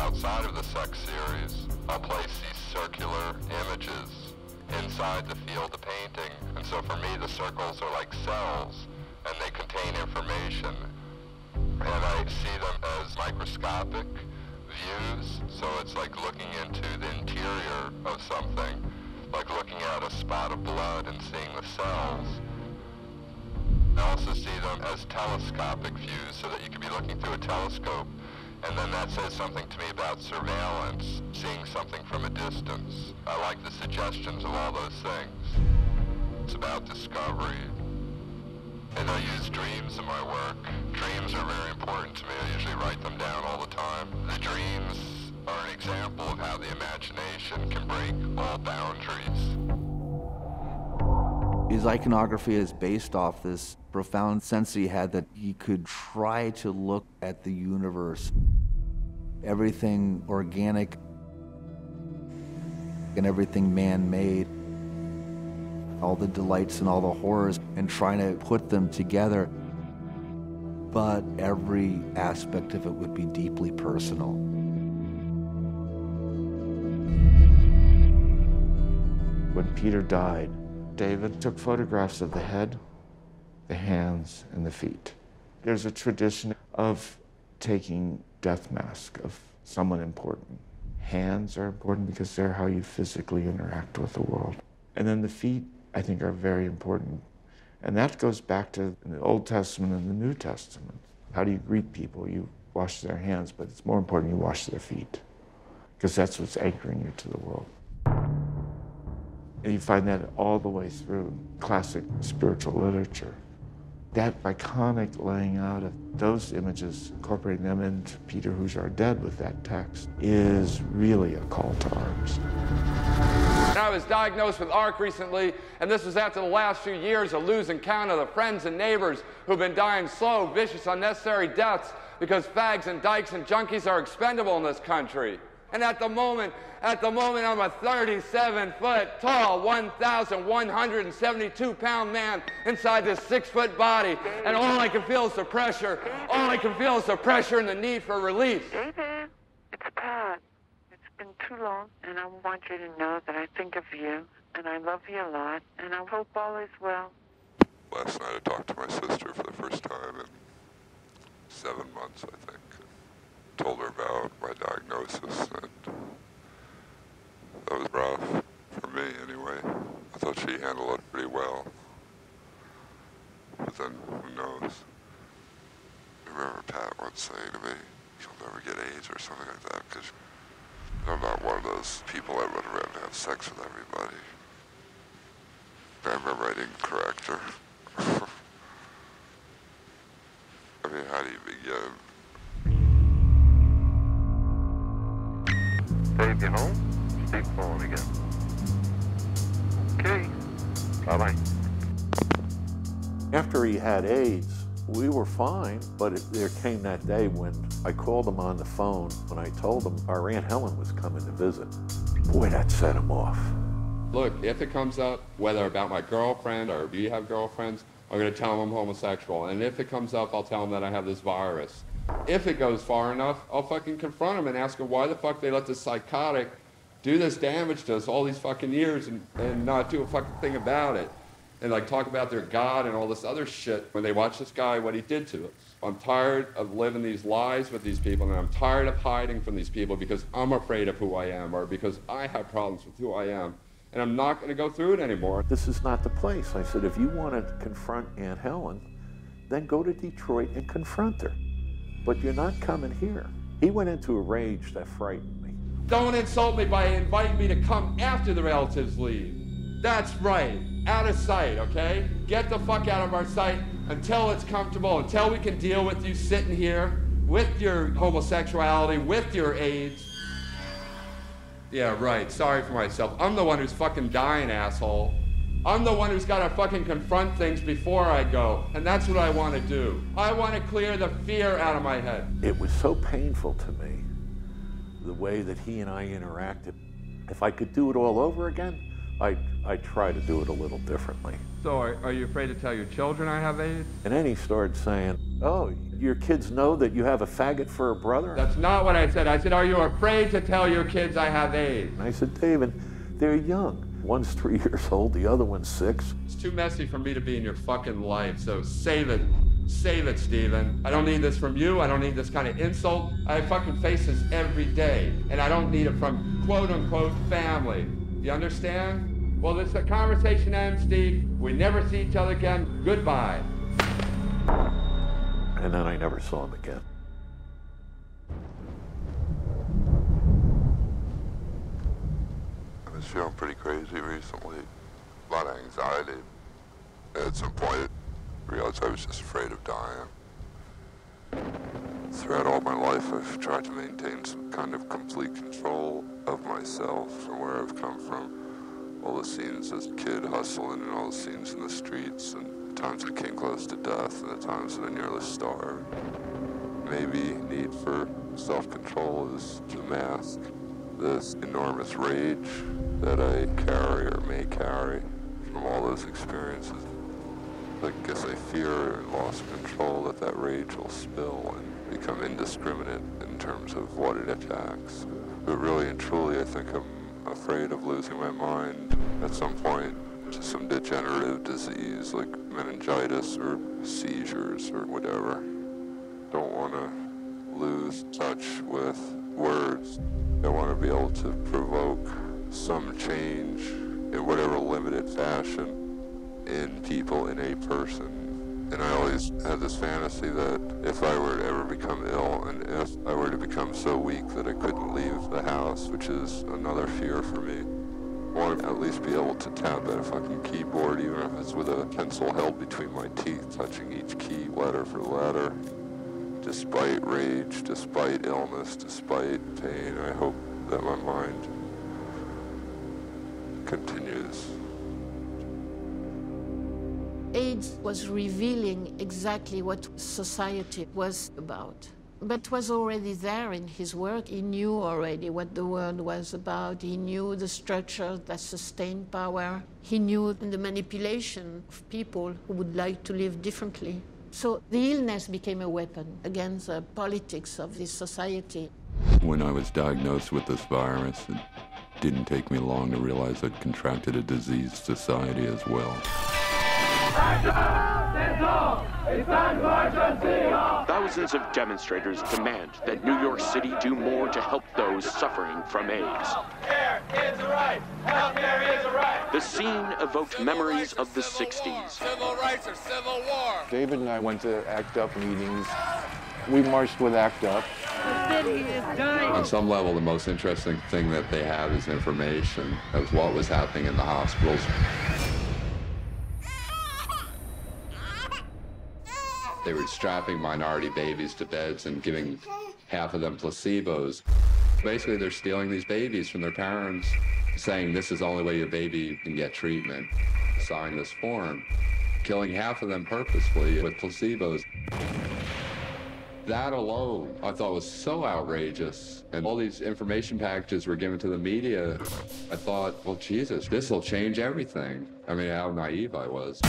outside of the sex series, I'll place these circular images inside the field of painting. And so for me, the circles are like cells, and they contain information. And I see them as microscopic views, so it's like looking into the interior of something, like looking at a spot of blood and seeing the cells. I also see them as telescopic views, so that you can be looking through a telescope, and then that says something to me about surveillance, seeing something from a distance. I like the suggestions of all those things. It's about discovery. And I use dreams in my work. Dreams are very important to me. I usually write them down all the time. The dreams are an example of how the imagination can break all boundaries. His iconography is based off this profound sense he had that he could try to look at the universe, everything organic and everything man-made, all the delights and all the horrors, and trying to put them together. But every aspect of it would be deeply personal. When Peter died, David took photographs of the head, the hands, and the feet. There's a tradition of taking death mask of someone important. Hands are important because they're how you physically interact with the world. And then the feet, I think, are very important. And that goes back to the Old Testament and the New Testament. How do you greet people? You wash their hands, but it's more important you wash their feet, because that's what's anchoring you to the world. And you find that all the way through classic spiritual literature. That iconic laying out of those images, incorporating them into Peter Who's Our Dead with that text, is really a call to arms. I was diagnosed with ARC recently, and this was after the last few years of losing count of the friends and neighbors who've been dying slow, vicious, unnecessary deaths because fags and dykes and junkies are expendable in this country. And at the moment, I'm a 37-foot tall, 1,172-pound man inside this 6-foot body, and all I can feel is the pressure. All I can feel is the pressure and the need for release. David, it's Pat. It's been too long, and I want you to know that I think of you, and I love you a lot, and I hope all is well. Last night I talked to my sister for the first time in 7 months, I think. Told her about my diagnosis, and that was rough, for me anyway. I thought she handled it pretty well, but then who knows? I remember Pat once saying to me, "You'll never get AIDS," or something like that, because I'm not one of those people that run around and have sex with everybody. I remember I didn't correct her. I mean, how do you begin? Dave, you home? Steve calling again. Okay. Bye-bye. After he had AIDS, we were fine, but there came that day when I called him on the phone when I told him our Aunt Helen was coming to visit. Boy, that set him off. Look, if it comes up, whether about my girlfriend or do you have girlfriends, I'm going to tell them I'm homosexual. And if it comes up, I'll tell them that I have this virus. If it goes far enough, I'll fucking confront them and ask them why the fuck they let this psychotic do this damage to us all these fucking years and not do a fucking thing about it. And like talk about their God and all this other shit when they watch this guy, what he did to us. I'm tired of living these lies with these people, and I'm tired of hiding from these people because I'm afraid of who I am or because I have problems with who I am. And I'm not going to go through it anymore. This is not the place. I said, if you want to confront Aunt Helen, then go to Detroit and confront her. But you're not coming here. He went into a rage that frightened me. Don't insult me by inviting me to come after the relatives leave. That's right. Out of sight, okay? Get the fuck out of our sight until it's comfortable, until we can deal with you sitting here with your homosexuality, with your AIDS. Yeah, right. Sorry for myself. I'm the one who's fucking dying, asshole. I'm the one who's got to fucking confront things before I go, and that's what I want to do. I want to clear the fear out of my head. It was so painful to me, the way that he and I interacted. If I could do it all over again, I'd try to do it a little differently. So are you afraid to tell your children I have AIDS? And then he started saying, Oh, your kids know that you have a faggot for a brother? That's not what I said. I said, are you afraid to tell your kids I have AIDS? And I said, David, they're young. One's 3 years old, the other one's 6. It's too messy for me to be in your fucking life, so save it. Save it, Stephen. I don't need this from you. I don't need this kind of insult. I fucking face this every day, and I don't need it from quote-unquote family. You understand? Well, this conversation ends, Steve. We never see each other again. Goodbye. And then I never saw him again. I was feeling pretty crazy recently. A lot of anxiety. At some point, I realized I was just afraid of dying. Throughout all my life, I've tried to maintain some kind of complete control of myself from where I've come from. All the scenes as a kid hustling and all the scenes in the streets and the times I came close to death and the times that I nearly starved. Maybe need for self-control is to mask this enormous rage that I carry or may carry from all those experiences. I guess I fear and lost control that rage will spill and become indiscriminate in terms of what it attacks. But really and truly, I think I'm afraid of losing my mind at some point to some degenerative disease like meningitis or seizures or whatever. Don't want to lose touch with words. I want to be able to provoke some change in whatever limited fashion in people, in a person. And I always had this fantasy that if I were to ever become ill and if I were to become so weak that I couldn't leave the house, which is another fear for me, I want to at least be able to tap at a fucking keyboard, even if it's with a pencil held between my teeth, touching each key letter for letter. Despite rage, despite illness, despite pain, I hope that my mind continues. AIDS was revealing exactly what society was about. But was already there in his work. He knew already what the world was about. He knew the structure that sustained power. He knew the manipulation of people who would like to live differently. So the illness became a weapon against the politics of this society. When I was diagnosed with this virus, it didn't take me long to realize I'd contracted a diseased society as well. Thousands of demonstrators demand that New York City do more to help those suffering from AIDS. Healthcare is a right. Healthcare is a right. The scene evoked memories of the 60s. Civil rights or civil war. David and I went to ACT UP meetings. We marched with ACT UP. The city is dying. On some level, the most interesting thing that they have is information of what was happening in the hospitals. They were strapping minority babies to beds and giving half of them placebos. Basically, they're stealing these babies from their parents, saying this is the only way your baby can get treatment. Sign this form. Killing half of them purposefully with placebos. That alone, I thought was so outrageous. And all these information packages were given to the media. I thought, well, Jesus, this will change everything. I mean, how naive I was.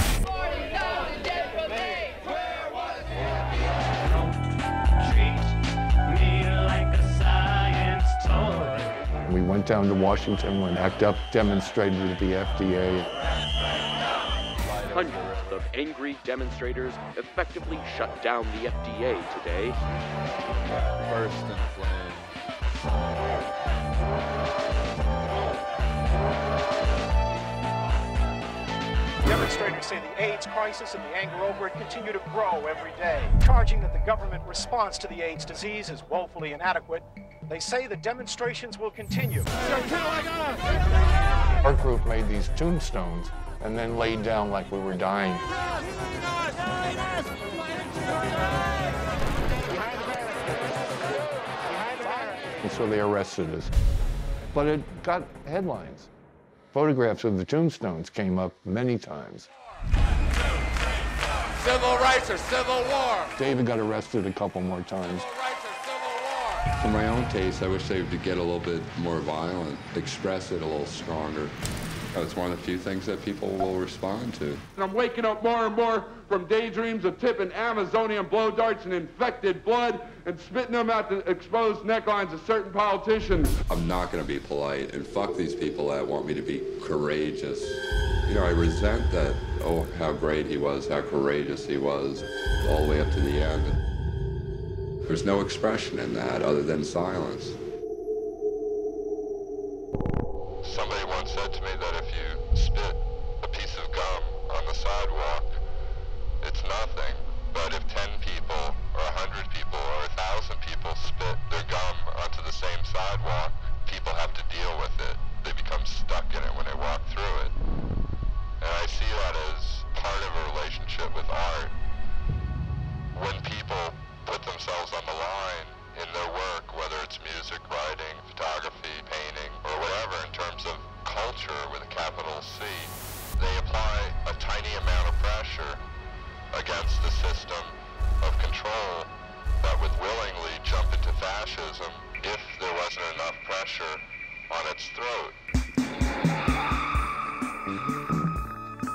We went down to Washington when ACT UP demonstrated at the FDA. Hundreds of angry demonstrators effectively shut down the FDA today. Burst in flame. Demonstrators say the AIDS crisis and the anger over it continue to grow every day, charging that the government response to the AIDS disease is woefully inadequate. They say the demonstrations will continue. Our group made these tombstones and then laid down like we were dying. And so they arrested us. But it got headlines. Photographs of the tombstones came up many times. Civil rights or civil war. David got arrested a couple more times. For my own taste, I wish they would get a little bit more violent, express it a little stronger. It's one of the few things that people will respond to. I'm waking up more and more from daydreams of tipping Amazonian blow darts in infected blood and spitting them at the exposed necklines of certain politicians. I'm not going to be polite, and fuck these people that want me to be courageous. You know, I resent that, oh, how great he was, how courageous he was, all the way up to the end. There's no expression in that other than silence. Somebody once said to me that if you spit a piece of gum on the sidewalk, it's nothing. But if 10 people, or 100 people, or 1,000 people spit their gum onto the same sidewalk, people have to deal with it. They become stuck in it when they walk through it. And I see that as part of a relationship with art. When people put themselves on the line in their work, whether it's music, writing, photography, painting, or whatever, in terms of culture with a capital C, they apply a tiny amount of pressure against the system of control that would willingly jump into fascism if there wasn't enough pressure on its throat.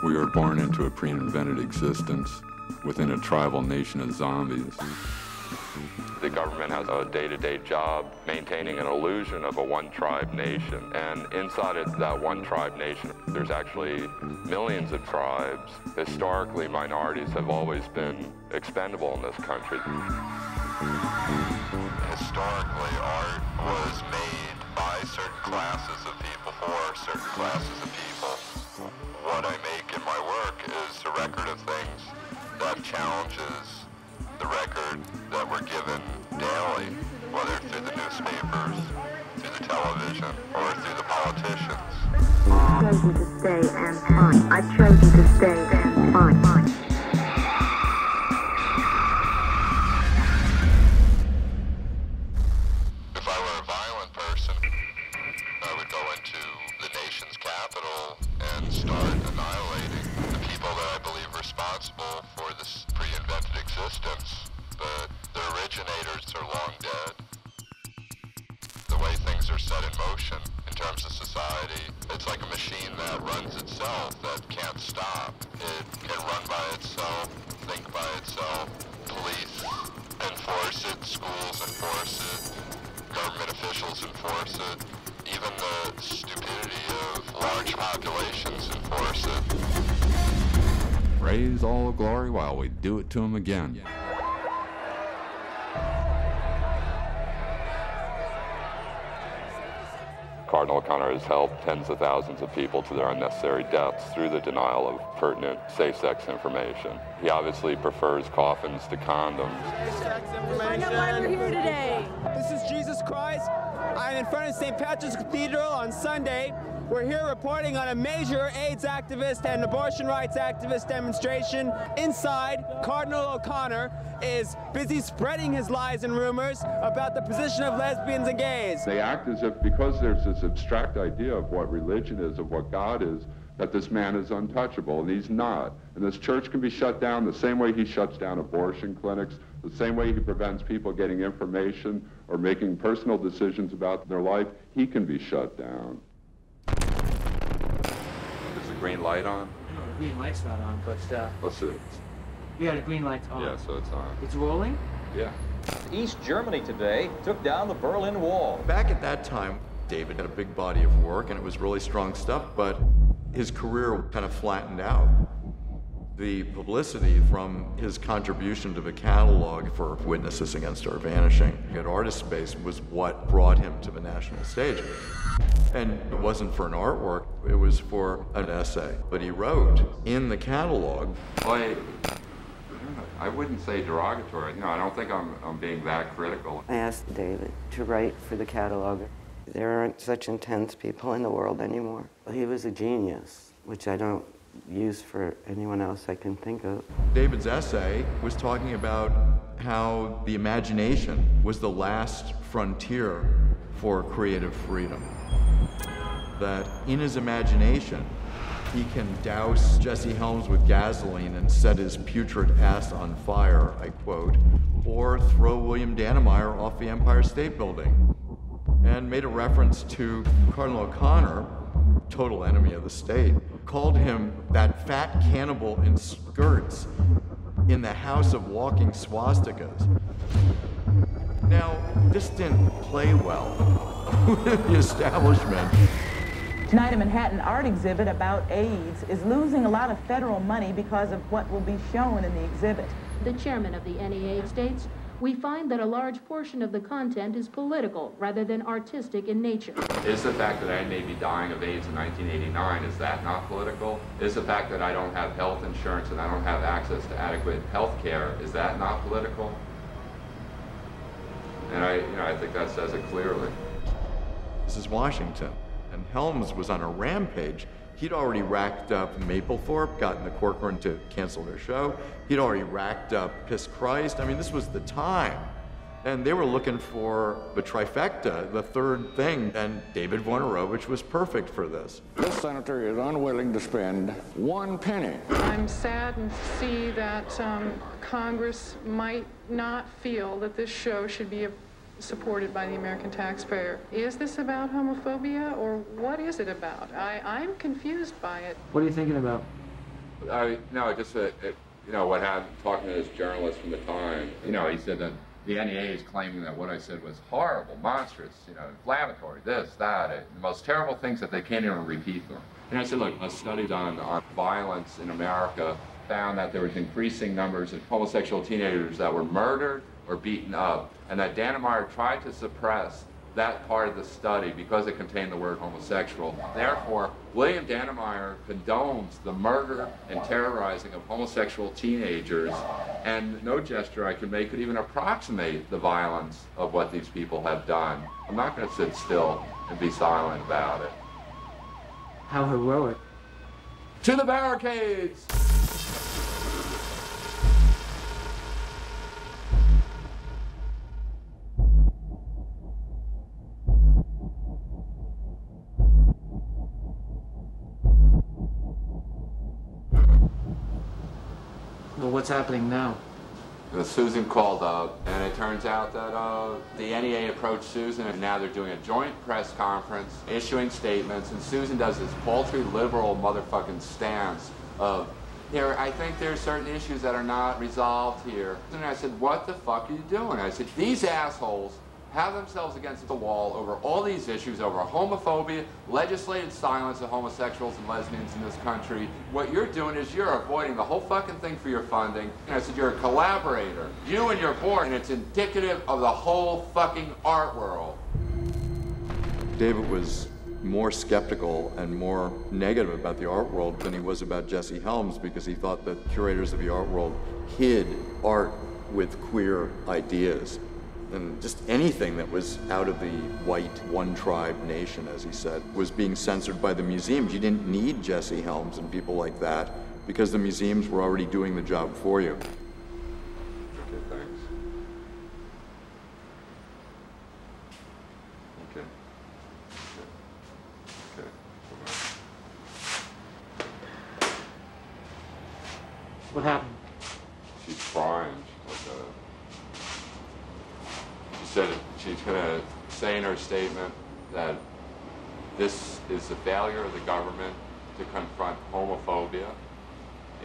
We were born into a pre-invented existence within a tribal nation of zombies. The government has a day-to-day job maintaining an illusion of a one-tribe nation. And inside of that one-tribe nation, there's actually millions of tribes. Historically, minorities have always been expendable in this country. Historically, art was made by certain classes of people for certain classes of people. What I make in my work is a record of things that challenges the record that we're given daily, whether through the newspapers, through the television, or through the politicians. I've chosen to stay and fight. I've chosen to stay and fight. If I were a violent person, I would go into the nation's capital and start annihilating the people that I believe responsible for this pre-invented existence. But the originators are long dead. The way things are set in motion in terms of society, it's like a machine that runs itself, that can't stop. It can run by itself, think by itself. Police enforce it, schools enforce it, government officials enforce it. Even the stupidity of large populations enforce it. Praise all glory while we do it to him again. Cardinal O'Connor has helped tens of thousands of people to their unnecessary deaths through the denial of pertinent safe-sex information. He obviously prefers coffins to condoms. I know why we're here today. This is Jesus Christ. I'm in front of St. Patrick's Cathedral on Sunday. We're here reporting on a major AIDS activist and abortion rights activist demonstration. Inside, Cardinal O'Connor is busy spreading his lies and rumors about the position of lesbians and gays. They act as if, because there's this abstract idea of what religion is, of what God is, that this man is untouchable, and he's not. And this church can be shut down the same way he shuts down abortion clinics, the same way he prevents people getting information or making personal decisions about their life. He can be shut down. Is the green light on? No, the green light's not on, but Let's see. yeah, the green light's on. Yeah, so it's on. It's rolling? Yeah. East Germany today took down the Berlin Wall. Back at that time, David had a big body of work, and it was really strong stuff, but his career kind of flattened out. The publicity from his contribution to the catalog for Witnesses Against Our Vanishing at Artist Space was what brought him to the national stage. And it wasn't for an artwork, it was for an essay. But he wrote in the catalog. Well, I wouldn't say derogatory. No, I don't think I'm being that critical. I asked David to write for the catalog. There aren't such intense people in the world anymore. He was a genius, which I don't use for anyone else I can think of. David's essay was talking about how the imagination was the last frontier for creative freedom. That in his imagination, he can douse Jesse Helms with gasoline and set his putrid ass on fire, I quote, or throw William Dannemeyer off the Empire State Building. And made a reference to Cardinal O'Connor total enemy of the state, called him that fat cannibal in skirts in the house of walking swastikas. Now, this didn't play well with the establishment. Tonight, a Manhattan art exhibit about AIDS is losing a lot of federal money because of what will be shown in the exhibit. The chairman of the NEA states, "We find that a large portion of the content is political rather than artistic in nature." Is the fact that I may be dying of AIDS in 1989, is that not political? Is the fact that I don't have health insurance and I don't have access to adequate health care, is that not political? And I think that says it clearly. This is Washington, and Helms was on a rampage. He'd already racked up Mapplethorpe, gotten the Corcoran to cancel their show. He'd already racked up Piss Christ. I mean, this was the time. And they were looking for the trifecta, the third thing, and David Wojnarowicz was perfect for this. This senator is unwilling to spend one penny. I'm saddened to see that Congress might not feel that this show should be supported by the American taxpayer. Is this about homophobia, or what is it about? I'm confused by it. What are you thinking about? No, just what happened, talking to this journalist from the time, he said that the NEA is claiming that what I said was horrible, monstrous, inflammatory, this, that, the most terrible things that they can't even repeat them. And I said, look, a study done on violence in America found that there was increasing numbers of homosexual teenagers that were murdered or beaten up, and that Dannemeyer tried to suppress that part of the study because it contained the word homosexual. Therefore, William Dannemeyer condones the murder and terrorizing of homosexual teenagers, and no gesture I can make could even approximate the violence of what these people have done. I'm not going to sit still and be silent about it. How heroic. To the barricades! Well, what's happening now? Susan called up, and it turns out that the NEA approached Susan, and now they're doing a joint press conference, issuing statements, and Susan does this paltry liberal motherfucking stance of, I think there's certain issues that are not resolved here. And I said, what the fuck are you doing? I said, these assholes have themselves against the wall over all these issues, over homophobia, legislated silence of homosexuals and lesbians in this country. What you're doing is you're avoiding the whole fucking thing for your funding. And I said, you're a collaborator, you and your board, and it's indicative of the whole fucking art world. David was more skeptical and more negative about the art world than he was about Jesse Helms, because he thought that curators of the art world hid art with queer ideas. And just anything that was out of the white one-tribe nation, as he said, was being censored by the museums. You didn't need Jesse Helms and people like that because the museums were already doing the job for you. Okay, thanks. Okay. What happened? She's crying. She said she's going to say in her statement that this is the failure of the government to confront homophobia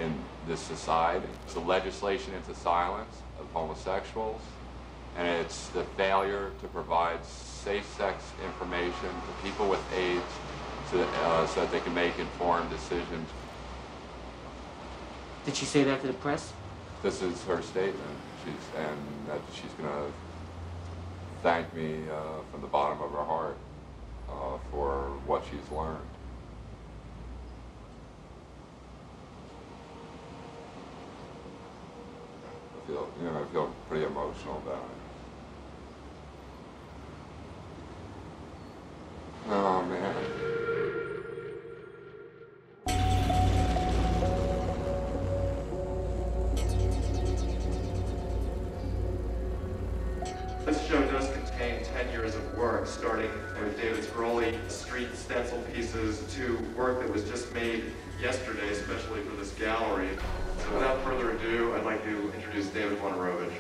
in this society. It's the legislation into silence of homosexuals, and it's the failure to provide safe-sex information to people with AIDS so that they can make informed decisions. Did she say that to the press? This is her statement, and that she's going to thank me from the bottom of her heart for what she's learned. I feel pretty emotional about it. Oh man. This show does contain 10 years of work, starting with David's early street stencil pieces to work that was just made yesterday, especially for this gallery. So without further ado, I'd like to introduce David Wojnarowicz.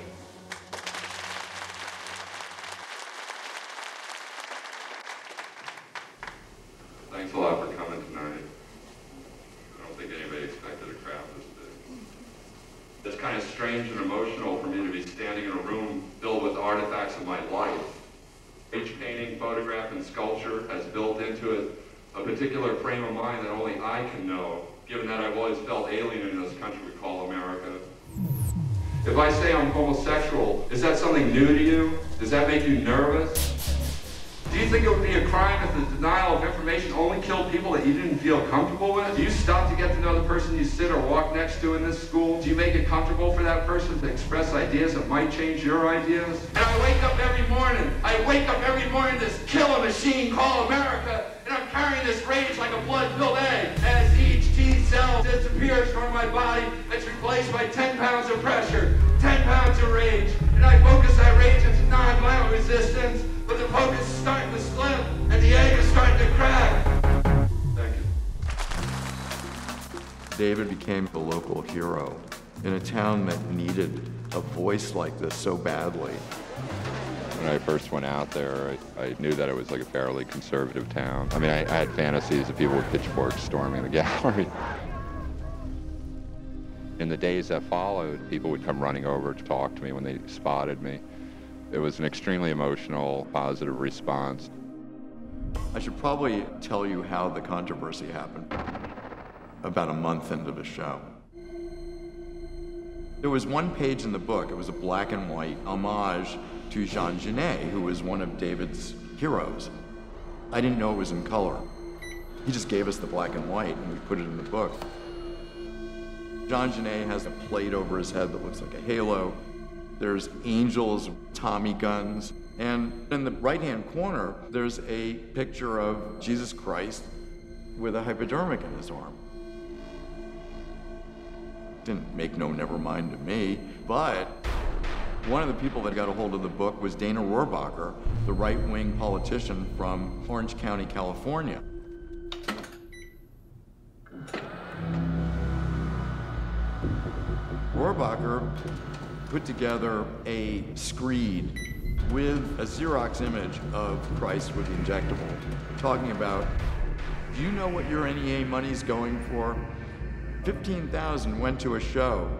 Thanks a lot for coming Each painting, photograph, and sculpture has built into it a particular frame of mind that only I can know, given that I've always felt alien in this country we call America. If I say I'm homosexual, is that something new to you? Does that make you nervous? Do you think it would be a crime if the denial of information only killed people that you didn't feel comfortable with? Do you stop to get to know the person you sit or walk next to in this school? Do you make it comfortable for that person to express ideas that might change your ideas? And I wake up every morning, this killer machine called America, and I'm carrying this rage like a blood-filled egg. As each T cell disappears from my body, it's replaced by 10 pounds of pressure, 10 pounds of rage. And I focus that rage into nonviolent resistance, but the focus is starting to slip, and the egg is starting to crack. Thank you. David became the local hero in a town that needed a voice like this so badly. When I first went out there, I knew that it was like a fairly conservative town. I mean, I had fantasies of people with pitchforks storming the gallery. In the days that followed, people would come running over to talk to me when they spotted me. It was an extremely emotional, positive response. I should probably tell you how the controversy happened about a month into the show. There was one page in the book, it was a black and white homage to Jean Genet, who was one of David's heroes. I didn't know it was in color. He just gave us the black and white and we put it in the book. Jean Genet has a plate over his head that looks like a halo. There's angels, Tommy guns, and in the right-hand corner, there's a picture of Jesus Christ with a hypodermic in his arm. Didn't make no never mind to me, but one of the people that got a hold of the book was Dana Rohrabacher, the right-wing politician from Orange County, California. Rohrabacher put together a screed with a Xerox image of Christ with the injectable, talking about, do you know what your NEA money's going for? 15,000 went to a show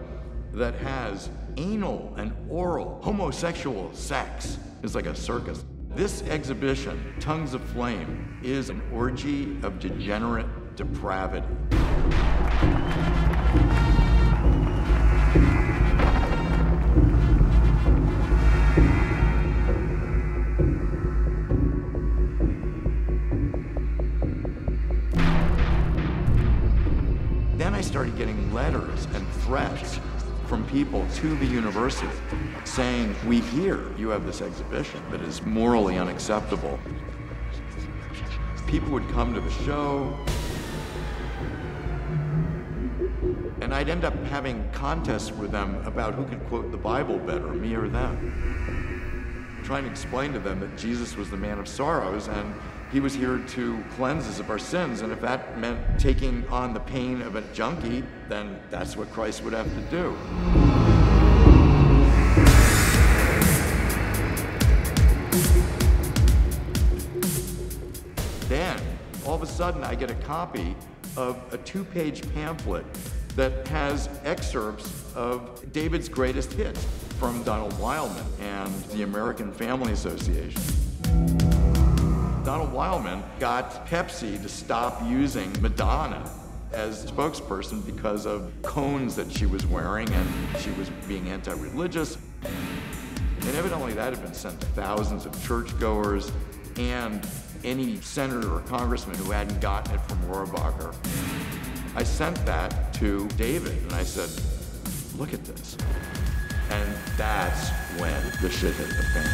that has anal and oral homosexual sex. It's like a circus. This exhibition, Tongues of Flame, is an orgy of degenerate depravity. Then I started getting letters and threats from people to the university saying, we hear you have this exhibition that is morally unacceptable. People would come to the show, and I'd end up having contests with them about who could quote the Bible better, me or them. Trying to explain to them that Jesus was the man of sorrows and he was here to cleanse us of our sins, and if that meant taking on the pain of a junkie, then that's what Christ would have to do. Then, all of a sudden, I get a copy of a 2-page pamphlet that has excerpts of David's greatest hits from Donald Wildman and the American Family Association. Donald Wildman got Pepsi to stop using Madonna as spokesperson because of cones that she was wearing, and she was being anti-religious. And evidently that had been sent to thousands of churchgoers and any senator or congressman who hadn't gotten it from Rohrabacher. I sent that to David and I said, look at this. And that's when the shit hit the fan.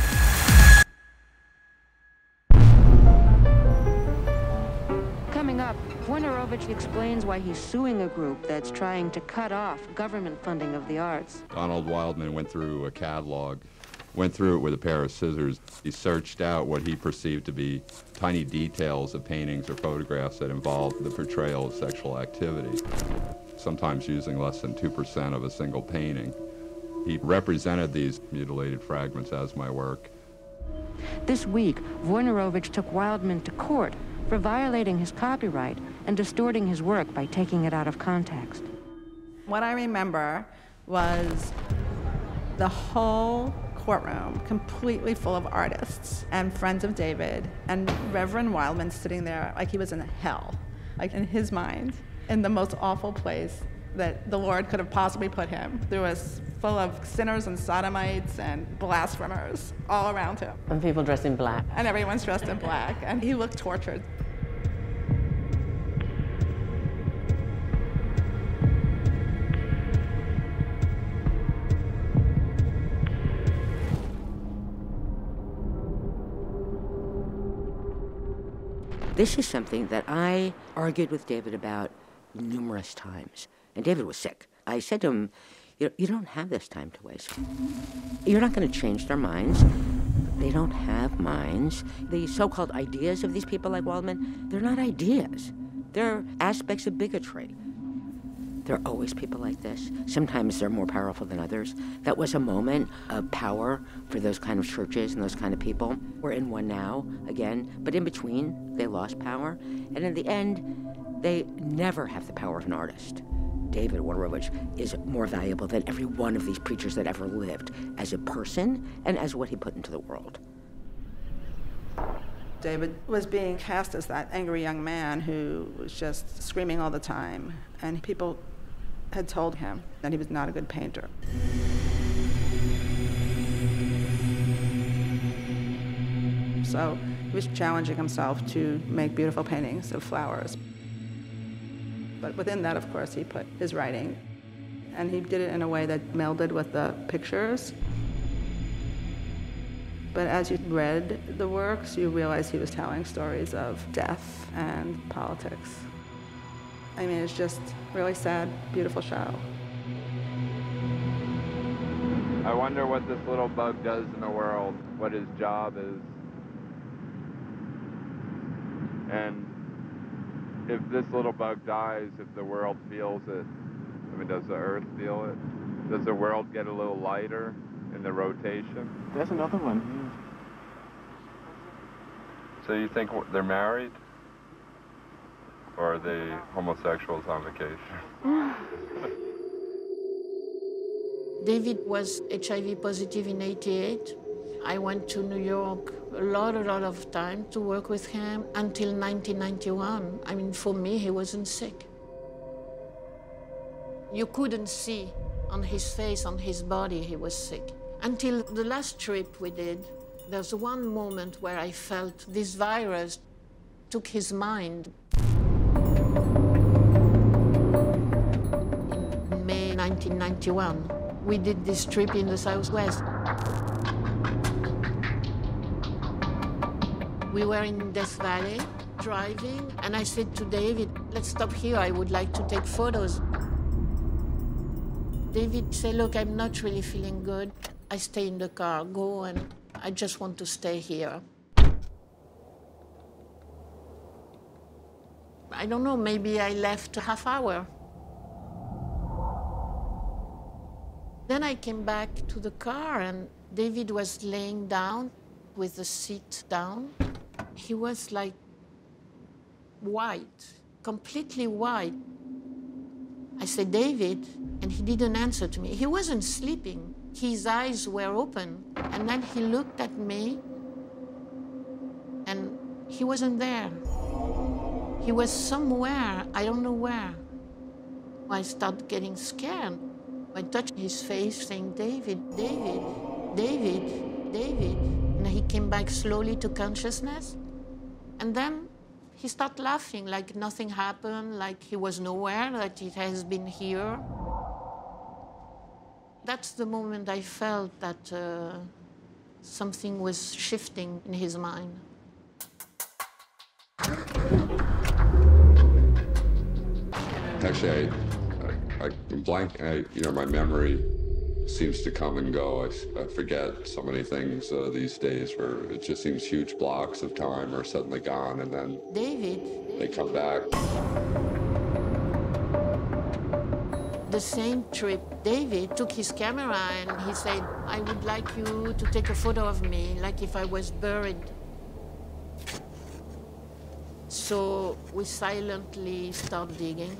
Coming up, Wojnarowicz explains why he's suing a group that's trying to cut off government funding of the arts. Donald Wildman went through a catalog, went through it with a pair of scissors. He searched out what he perceived to be tiny details of paintings or photographs that involved the portrayal of sexual activity, sometimes using less than 2% of a single painting. He represented these mutilated fragments as my work. This week, Wojnarowicz took Wildman to court for violating his copyright and distorting his work by taking it out of context. What I remember was the whole courtroom completely full of artists and friends of David, and Reverend Wildman sitting there like he was in hell, like in his mind, in the most awful place that the Lord could have possibly put him. There was full of sinners and sodomites and blasphemers all around him. And people dressed in black. And everyone's dressed in black, and he looked tortured. This is something that I argued with David about numerous times. And David was sick. I said to him, you don't have this time to waste. You're not going to change their minds. They don't have minds. The so-called ideas of these people like Wildman, they're not ideas. They're aspects of bigotry. There are always people like this. Sometimes they're more powerful than others. That was a moment of power for those kind of churches and those kind of people. We're in one now, again, but in between, they lost power. And in the end, they never have the power of an artist. David Wojnarowicz is more valuable than every one of these preachers that ever lived, as a person and as what he put into the world. David was being cast as that angry young man who was just screaming all the time, and people had told him that he was not a good painter. So he was challenging himself to make beautiful paintings of flowers. But within that, of course, he put his writing, and he did it in a way that melded with the pictures. But as you read the works, you realize he was telling stories of death and politics. I mean, it's just really sad, beautiful show. I wonder what this little bug does in the world, what his job is. And if this little bug dies, if the world feels it, I mean, does the earth feel it? Does the world get a little lighter in the rotation? There's another one. So you think they're married? Or are they homosexuals on vacation? David was HIV positive in '88. I went to New York a lot of time to work with him until 1991. I mean, for me, he wasn't sick. You couldn't see on his face, on his body, he was sick. Until the last trip we did, there's one moment where I felt this virus took his mind. In May 1991, we did this trip in the Southwest. We were in Death Valley, driving, and I said to David, let's stop here, I would like to take photos. David said, look, I'm not really feeling good. I stay in the car, go, and I just want to stay here. I don't know, maybe I left a half hour. Then I came back to the car, and David was laying down with the seat down. He was like white, completely white. I said, David, and he didn't answer to me. He wasn't sleeping. His eyes were open. And then he looked at me, and he wasn't there. He was somewhere, I don't know where. I started getting scared. I touched his face saying, David, David, David, David. And he came back slowly to consciousness. And then he started laughing like nothing happened, like he was nowhere, that it has been here. That's the moment I felt that something was shifting in his mind. Actually, I'm blank. My memory seems to come and go. I forget so many things these days where it just seems huge blocks of time are suddenly gone, and then David, they come back. The same trip, David took his camera and he said, I would like you to take a photo of me, like if I was buried. So we silently start digging,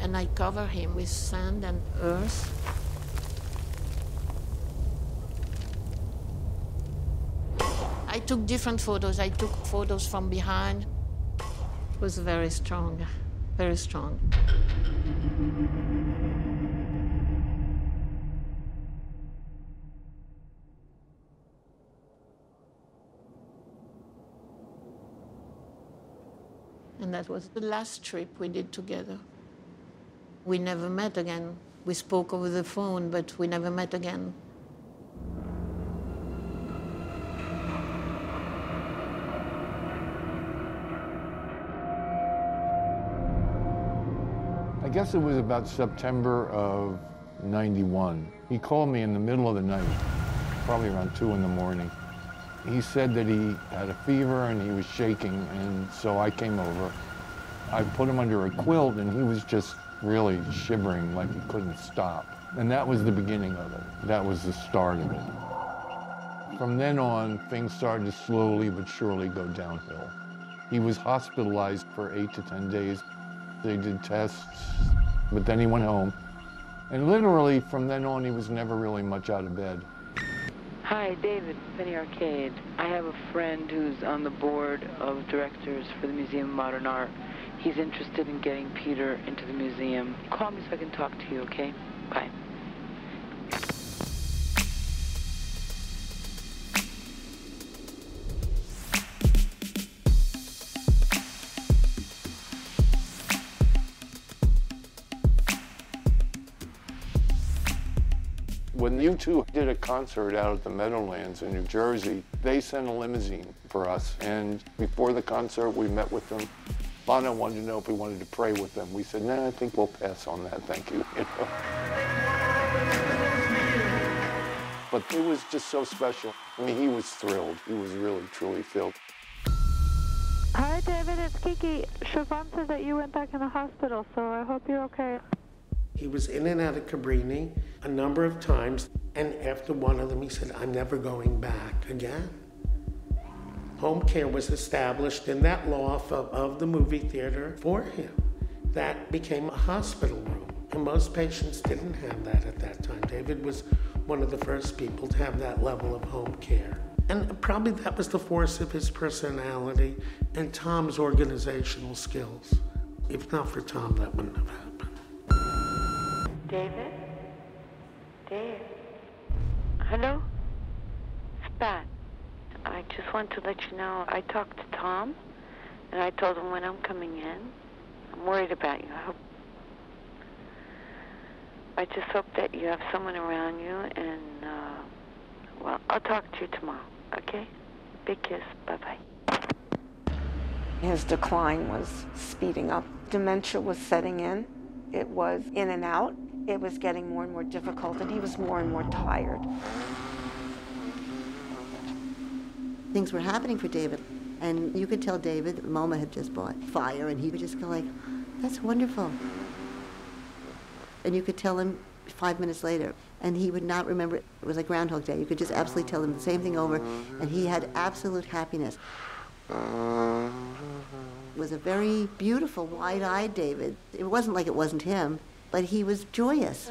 and I cover him with sand and earth. I took different photos. I took photos from behind. It was very strong, very strong. And that was the last trip we did together. We never met again. We spoke over the phone, but we never met again. I guess it was about September of '91. He called me in the middle of the night, probably around 2 in the morning. He said that he had a fever and he was shaking, and so I came over. I put him under a quilt and he was just really shivering like he couldn't stop. And that was the beginning of it. That was the start of it. From then on, things started to slowly but surely go downhill. He was hospitalized for 8 to 10 days. They did tests, but then he went home. And literally from then on, he was never really much out of bed. Hi, David, Penny Arcade. I have a friend who's on the board of directors for the Museum of Modern Art. He's interested in getting Peter into the museum. Call me so I can talk to you, okay? Bye. When U2 did a concert out at the Meadowlands in New Jersey, they sent a limousine for us. And before the concert, we met with them. Bono wanted to know if we wanted to pray with them. We said, nah, I think we'll pass on that, thank you. You know? But it was just so special. I mean, he was thrilled. He was really, truly thrilled. Hi, David, it's Kiki. Siobhan said that you went back in the hospital, so I hope you're okay. He was in and out of Cabrini a number of times, and after one of them, he said, I'm never going back again. Home care was established in that loft of the movie theater for him. That became a hospital room, and most patients didn't have that at that time. David was one of the first people to have that level of home care. And probably that was the force of his personality and Tom's organizational skills. If not for Tom, that wouldn't have happened. David? Dave? Hello? It's Pat. I just want to let you know, I talked to Tom, and I told him when I'm coming in. I'm worried about you. I just hope that you have someone around you, and, well, I'll talk to you tomorrow, okay? Big kiss. Bye-bye. His decline was speeding up. Dementia was setting in. It was in and out. It was getting more and more difficult, and he was more and more tired. Things were happening for David, and you could tell David, Moma had just bought fire, and he would just go like, that's wonderful. And you could tell him 5 minutes later, and he would not remember it. It was like Groundhog Day. You could just absolutely tell him the same thing over, and he had absolute happiness. It was a very beautiful, wide-eyed David. It wasn't like it wasn't him, but he was joyous.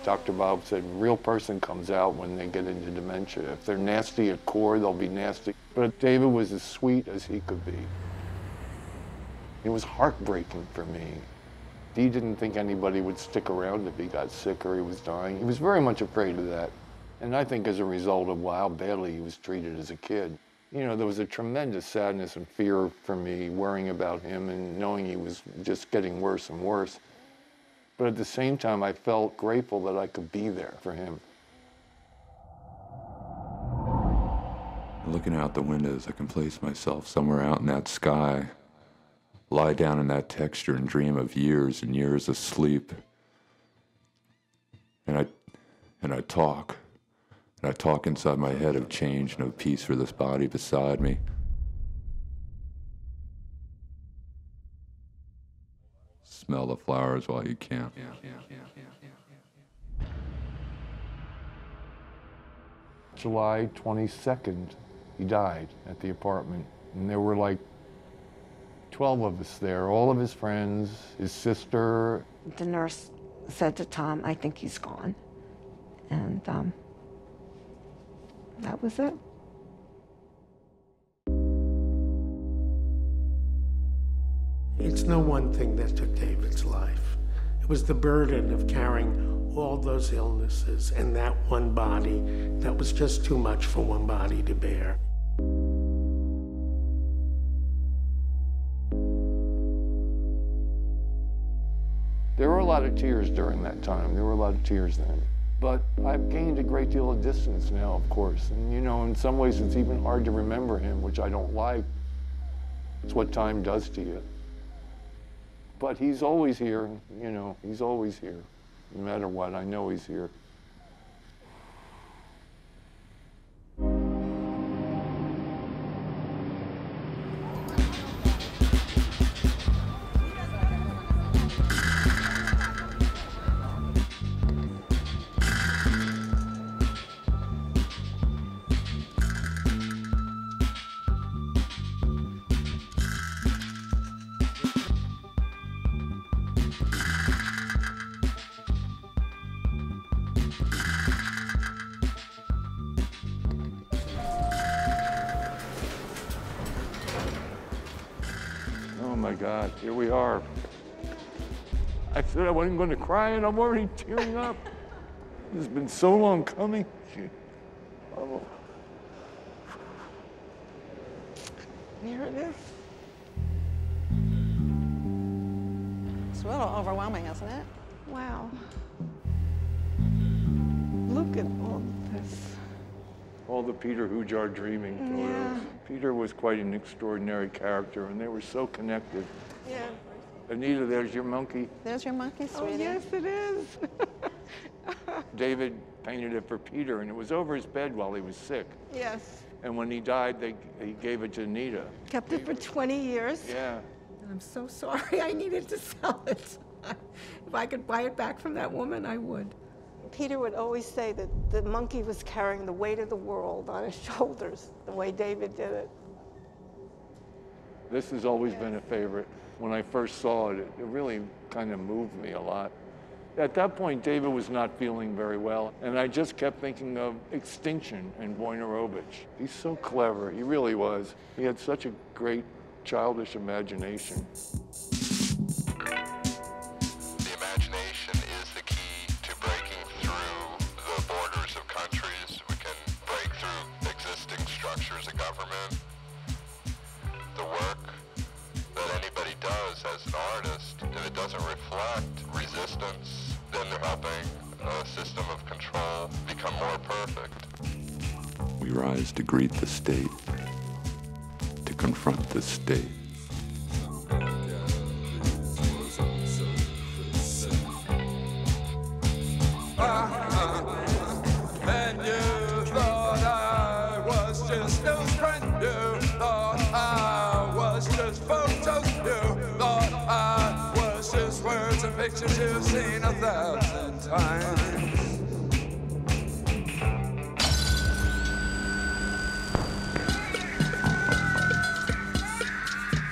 Dr. Bob said, a real person comes out when they get into dementia. If they're nasty at core, they'll be nasty. But David was as sweet as he could be. It was heartbreaking for me. He didn't think anybody would stick around if he got sick or he was dying. He was very much afraid of that. And I think as a result of how badly he was treated as a kid. You know, there was a tremendous sadness and fear for me worrying about him and knowing he was just getting worse and worse. But at the same time, I felt grateful that I could be there for him. Looking out the windows, I can place myself somewhere out in that sky, lie down in that texture and dream of years and years of sleep. And I talk. And I talk inside my head of change and of peace for this body beside me. Smell the flowers while you can. July 22nd, he died at the apartment. And there were like 12 of us there, all of his friends, his sister. The nurse said to Tom, I think he's gone. And That was it. It's no one thing that took David's life. It was the burden of carrying all those illnesses and that one body that was just too much for one body to bear. There were a lot of tears during that time. There were a lot of tears then. But I've gained a great deal of distance now, of course. And you know, in some ways it's even hard to remember him, which I don't like. It's what time does to you. But he's always here, you know, he's always here. No matter what, I know he's here. Oh my God, here we are. I said I wasn't going to cry and I'm already tearing up. It's been so long coming. Oh. Here it is. It's a little overwhelming, isn't it? Wow. Look at all this. All the Peter Hujar dreaming photos. Yeah. Peter was quite an extraordinary character, and they were so connected. Yeah. Anita, there's your monkey. There's your monkey, sweetie. Oh, yes, it is. David painted it for Peter, and it was over his bed while he was sick. Yes. And when he died, he gave it to Anita. Kept it for 20 years. Yeah. I'm so sorry. I needed to sell it. If I could buy it back from that woman, I would. Peter would always say that the monkey was carrying the weight of the world on his shoulders, the way David did it. This has always been a favorite. When I first saw it, it really kind of moved me a lot. At that point, David was not feeling very well, and I just kept thinking of Extinction and Wojnarowicz. He's so clever, he really was. He had such a great childish imagination. The imagination is the key to breaking through the borders of countries. We can break through existing structures of government. The work that anybody does as an artist, if it doesn't reflect resistance, then they're helping a system of control become more perfect. We rise to greet the state, to confront the state. And you thought I was just a friend, you thought I was just photos, you thought I was just words and pictures you've seen 1,000 times.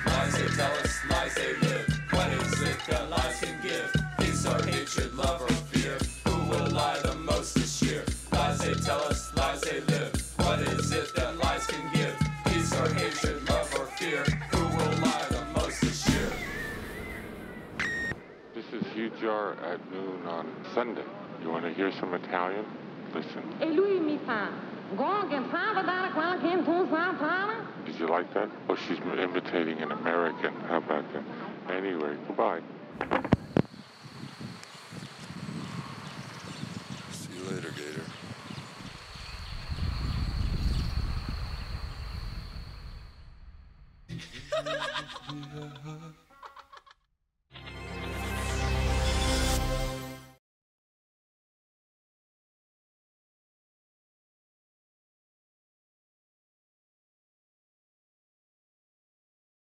Lies they tell us, lies they live. What is it that lies can give? Peace or hatred, love or fear? Who will lie the most this year? Lies they tell us, lies they live. What is it that lies can give? Peace or hatred, love or fear? Who will lie the most this year? This is Hujar at noon on Sunday. You want to hear some Italian? Listen. E lui mi fa, Gong stava da qualche tu. Did you like that? Oh, she's imitating an American. How about that? Anyway, goodbye. See you later, Gator.